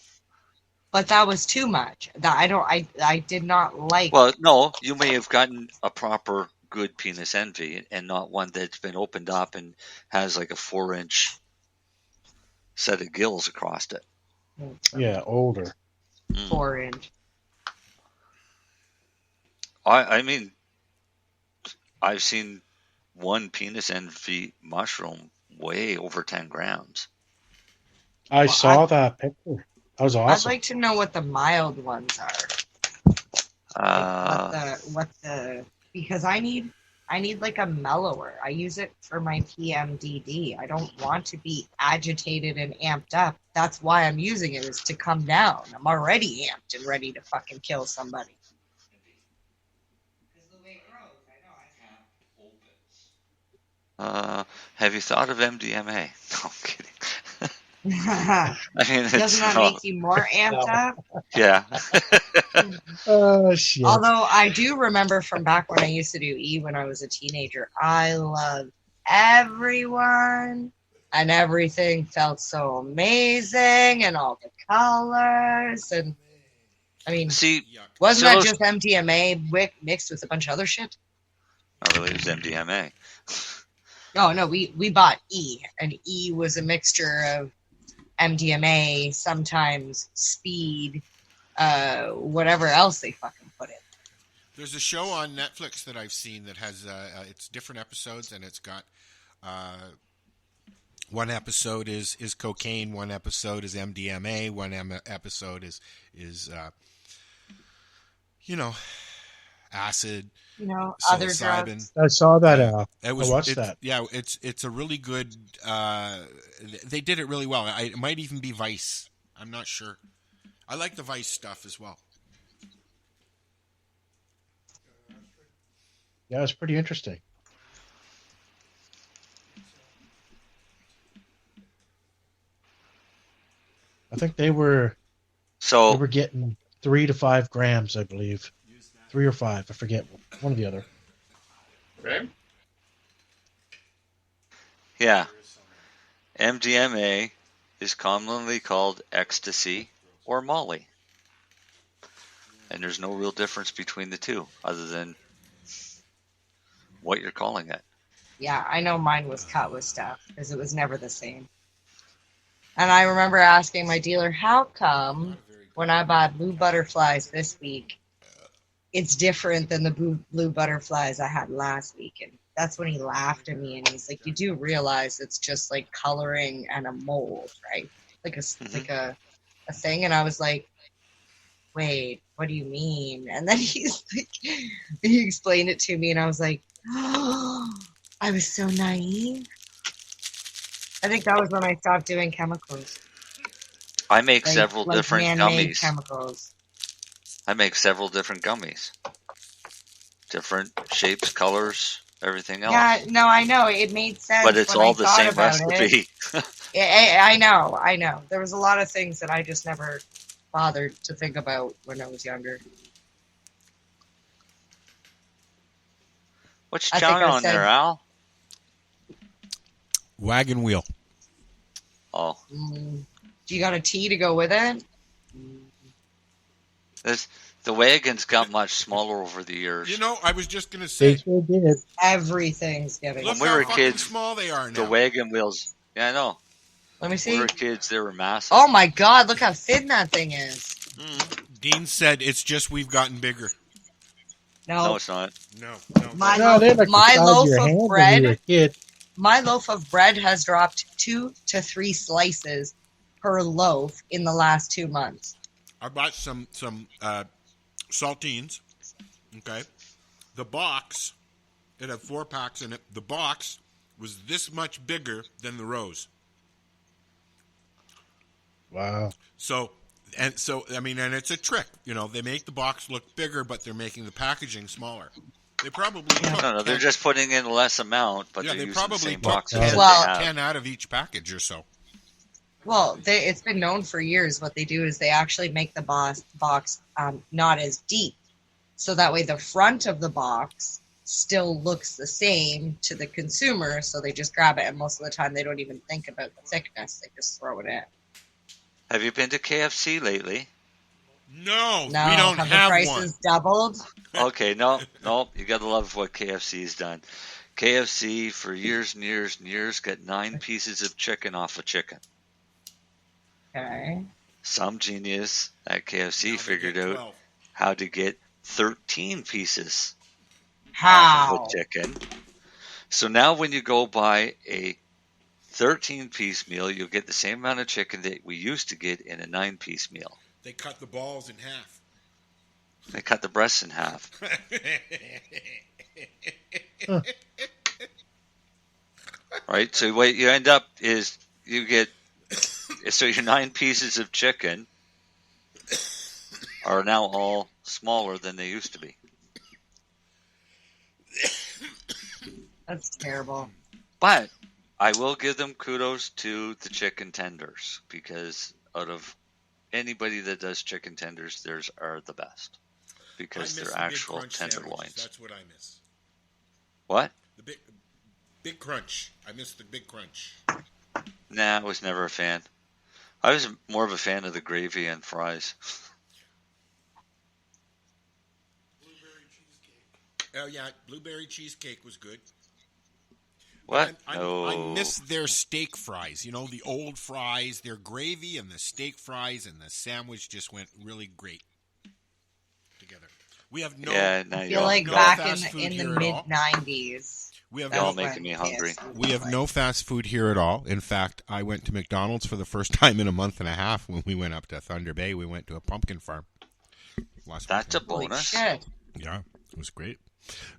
But that was too much. That I did not like. Well, no, you may have gotten a proper good penis envy and not one that's been opened up and has like a 4-inch set of gills across it. Yeah, older. 4-inch. I mean, I've seen one penis envy mushroom weigh over 10 grams. I saw that picture. That was awesome. I'd like to know what the mild ones are. Because I need like a mellower. I use it for my PMDD. I don't want to be agitated and amped up. That's why I'm using it, is to come down. I'm already amped and ready to fucking kill somebody. Have you thought of MDMA? No, I'm kidding. Doesn't that make you more amped up? Yeah. Oh, shit. Although I do remember from back when I used to do E when I was a teenager, I loved everyone and everything felt so amazing and all the colors. And I mean, wasn't that just MDMA mixed with a bunch of other shit? Not really, it was MDMA. No, we bought E, and E was a mixture of MDMA, sometimes speed, whatever else they fucking put in. There's a show on Netflix that I've seen that has it's different episodes, and it's got one episode is cocaine, one episode is MDMA, one episode is acid. Other drugs. I saw that. I watched that. Yeah, it's a really good. They did it really well. It might even be Vice. I'm not sure. I like the Vice stuff as well. Yeah, it's pretty interesting. I think they were getting 3 to 5 grams, I believe. 3 or 5, I forget, one or the other. Okay. Yeah. MDMA is commonly called ecstasy or Molly. And there's no real difference between the two other than what you're calling it. Yeah, I know mine was cut with stuff because it was never the same. And I remember asking my dealer, how come when I buy blue butterflies this week, it's different than the blue butterflies I had last week? And that's when he laughed at me and he's like, you do realize it's just like coloring and a mold, right? Like a thing. And I was like, wait, what do you mean? And then he's like, he explained it to me, and I was like, oh, I was so naive. I think that was when I stopped doing chemicals. I make several different man-made gummies. chemicals. I make several different gummies. Different shapes, colors, everything else. Yeah, no, I know. It made sense. But it's when all I the thought same about recipe. I know. There was a lot of things that I just never bothered to think about when I was younger. What's I think chowing I on said- there, Al? Wagon wheel. Oh, Do you got a tea to go with it? the wagon's got much smaller over the years. You know, I was just gonna They say, sure did. Everything's getting. look we how were fucking kids, small they are now. The wagon wheels. Yeah, I know. Let me When see. we were kids, they were massive. Oh my God! Look how thin that thing is. Dean said it's just we've gotten bigger. No, it's not. No. My No, they're loaf, like my the size of loaf your of hand when you were bread. a kid. My loaf of bread has dropped 2 to 3 slices per loaf in the last 2 months. I bought some saltines. Okay, the box, it had 4 packs in it. The box was this much bigger than the rose. Wow. So I mean, and it's a trick. You know, they make the box look bigger, but they're making the packaging smaller. They probably took No, they're just putting in less amount, but yeah, they're they using probably the same took boxes 10, that Well- they have. 10 out of each package or so. Well, it's been known for years. What they do is they actually make the box not as deep, so that way the front of the box still looks the same to the consumer. So they just grab it, and most of the time they don't even think about the thickness; they just throw it in. Have you been to KFC lately? No, No, we don't have have the prices one. doubled? Okay, no, you gotta love what KFC's done. KFC for years and years and years got 9 pieces of chicken off of chicken. Okay. Some genius at KFC Now they figured get out 12. how to get 13 pieces off How? of the chicken. So now when you go buy a 13-piece meal, you'll get the same amount of chicken that we used to get in a 9-piece meal. They cut the balls in half. They cut the breasts in half. Right? So what you end up is you get, so your 9 pieces of chicken are now all smaller than they used to be. That's terrible. But I will give them kudos to the chicken tenders, because out of anybody that does chicken tenders, theirs are the best, because I miss they're the Big actual Crunch sandwiches. tenderloins. That's what I miss. What? The big crunch. I miss the big crunch. Nah, I was never a fan. I was more of a fan of the gravy and fries. Blueberry cheesecake. Oh yeah, blueberry cheesecake was good. What? I miss their steak fries. You know, the old fries, their gravy and the steak fries and the sandwich just went really great together. We have no. Yeah, now I you're feel all, like no back fast food in the here at all. mid-90s. We have you're all no, making me hungry. we have no fast food here at all. In fact, I went to McDonald's for the first time in a month and a half when we went up to Thunder Bay. We went to a pumpkin farm. That's a Holy bonus. shit. Yeah, it was great.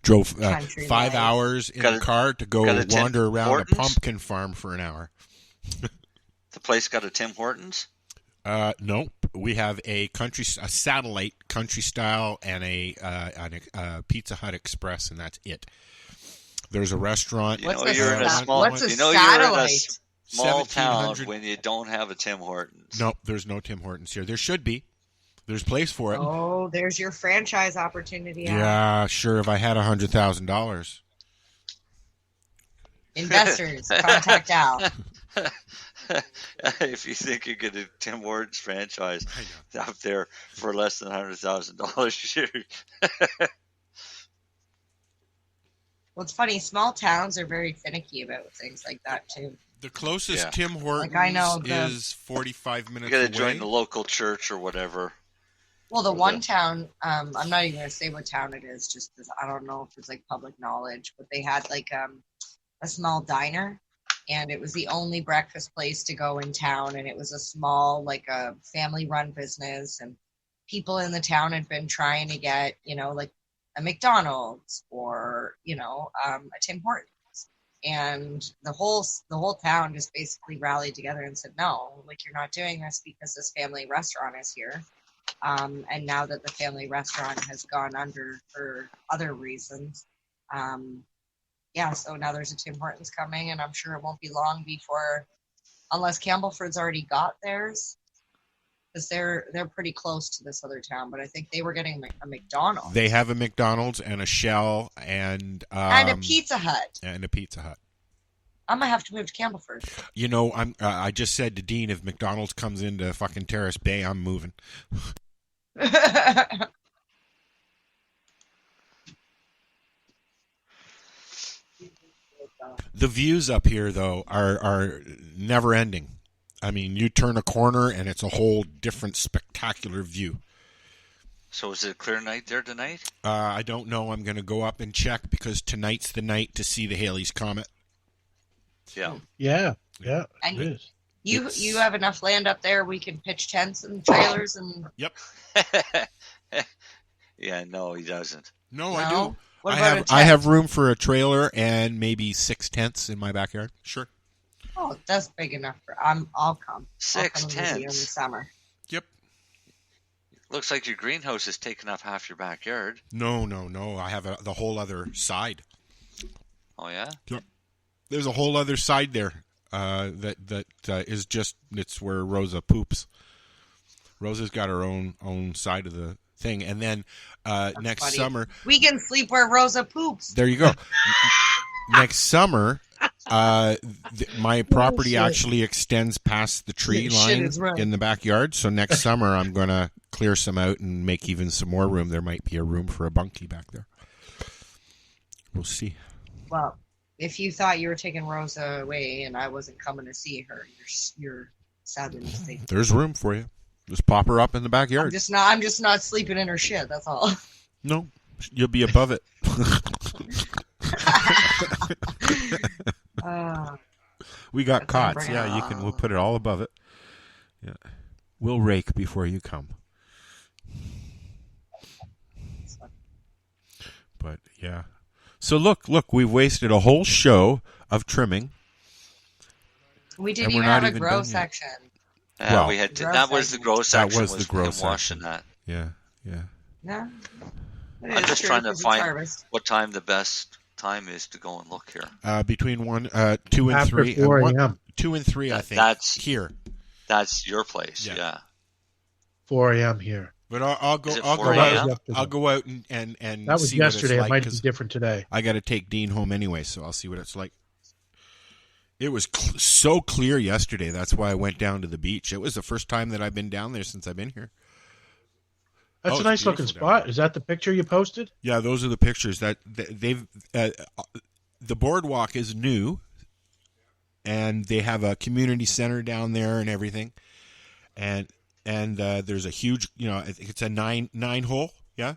Drove Country 5 life. hours in Got the a- car to go got a Tim wander around Hortons? a pumpkin farm for an hour. The place got a Tim Hortons? Nope. We have a satellite country style and a Pizza Hut Express, and that's it. There's a restaurant. You What's know a you're in a sat- small. what's a You know you're in a satellite? small town 1700 when you don't have a Tim Hortons. Nope, there's no Tim Hortons here. There should be. There's place for it. Oh, there's your franchise opportunity. Al. Yeah, sure. If I had $100,000. Investors, contact Al. If you think you get a Tim Hortons franchise I know. out there for less than $100,000, Well, it's funny. Small towns are very finicky about things like that too. The closest Yeah. Tim Hortons I know is 45 you minutes got to away. join the local church or whatever. Well, the Or one the- town, I'm not even going to say what town it is, just because I don't know if it's like public knowledge, but they had like a small diner, and it was the only breakfast place to go in town, and it was a small, like a family-run business, and people in the town had been trying to get, like a McDonald's or, a Tim Hortons. And the whole town just basically rallied together and said, no, like, you're not doing this because this family restaurant is here. And now that the family restaurant has gone under for other reasons, so now there's a Tim Hortons coming, and I'm sure it won't be long before, unless Campbellford's already got theirs, because they're pretty close to this other town. But I think they were getting a McDonald's. They have a McDonald's and a Shell and a Pizza Hut. And a Pizza Hut. I'm gonna have to move to Campbellford. I just said to Dean, if McDonald's comes into fucking Terrace Bay, I'm moving. The views up here, though, are never ending. I mean, you turn a corner and it's a whole different spectacular view. So is it a clear night there tonight? I don't know. I'm going to go up and check because tonight's the night to see the Halley's Comet. Yeah. Yeah. And it is. You have enough land up there we can pitch tents and trailers and. Yep. Yeah, no, he doesn't. No, I do. What about I have room for a trailer and maybe 6 tents in my backyard. Sure. Oh, that's big enough for. I'll come. 6 I'll come and visit you in the tents. summer. Yep. Looks like your greenhouse is taking up half your backyard. No. I have the whole other side. Oh yeah. Yep. There's a whole other side there that is just it's where Rosa poops. Rosa's got her own side of the thing, and then next funny. summer We can sleep where Rosa poops. there you go. Next summer, my property shit. actually extends past the tree Yeah, shit line is right. in the backyard. So next summer, I'm going to clear some out and make even some more room. There might be a room for a bunkie back there. We'll see. Well, if you thought you were taking Rosa away and I wasn't coming to see her, you're sadly mistaken. There's room for you. Just pop her up in the backyard. I'm just not sleeping in her shit. That's all. No, you'll be above it. We got cots. Yeah, we'll put it all above it. Yeah, we'll rake before you come. But yeah, so look, we've wasted a whole show of trimming. We didn't And we're even not have a even grow done yet. section. Well, we had grow that was the grow That section. was the grow him section. washing that. Yeah. No. I'm just trying to find what time the best time is to go and look here. Between 2 and After 3. 4 a.m. 2 and 3, I think. That's here. That's your place. Yeah. Yeah. 4 a.m. here. But I'll go. Is it I'll 4 go a.m.? out. I'll go out and That was see what it's yesterday. like, It might be 'cause different today. I got to take Dean home anyway, so I'll see what it's like. It was so clear yesterday. That's why I went down to the beach. It was the first time that I've been down there since I've been here. That's Oh, a it's nice looking beautiful down spot. Is that the picture you posted? Yeah, those are the pictures that they've. The boardwalk is new, and they have a community center down there and everything, and there's a huge, I think it's a nine hole, yeah.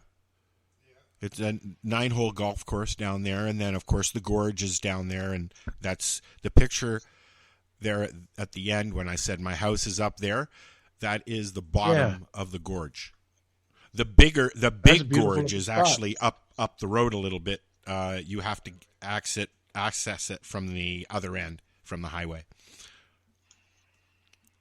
It's a 9-hole golf course down there, and then of course the gorge is down there, and that's the picture there at the end when I said my house is up there. That is the bottom of the gorge. The big gorge is spot. actually up the road a little bit. You have to access it from the other end, from the highway.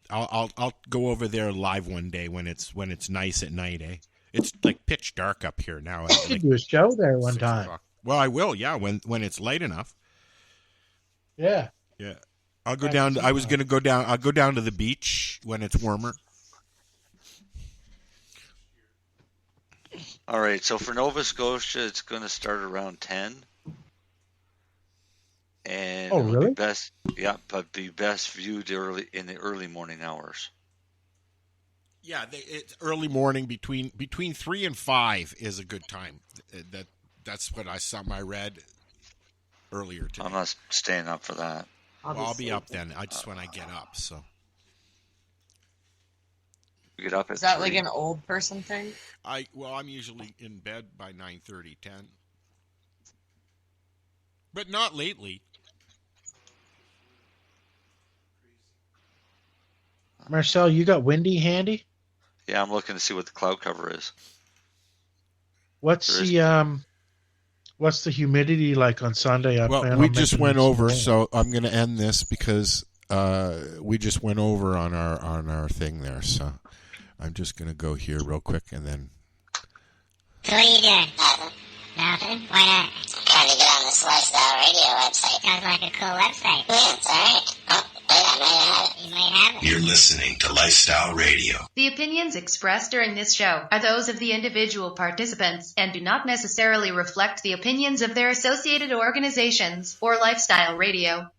I'll go over there live one day when it's nice at night, eh? It's like pitch dark up here now. You could do a show there one 6 time. o'clock. Well, I will, yeah, when it's light enough. Yeah. Yeah. I'll go down. I was going to go down. I'll go down to the beach when it's warmer. All right. So for Nova Scotia, it's going to start around 10. And Oh, it would really? be best, but be best viewed in the early morning hours. Yeah, it's early morning between 3 and 5 is a good time. That's what I read earlier today. I'm not staying up for that. I'll be up then. I just when I get up. So We get up at Is that 3. like an old person thing? I'm usually in bed by 9:30, 10. But not lately. Marcel, you got Windy handy? Yeah, I'm looking to see what the cloud cover is. What's the humidity like on Sunday? We just went over, so I'm going to end this because we just went over on our thing there. So I'm just going to go here real quick and then. So what are you doing? Nothing. Why not? Trying to get on this Lifestyle Radio website. Sounds like a cool website. Yeah, it's alright. Oh, wait, I might have it. You might have it. You're listening to Lifestyle Radio. The opinions expressed during this show are those of the individual participants and do not necessarily reflect the opinions of their associated organizations or Lifestyle Radio.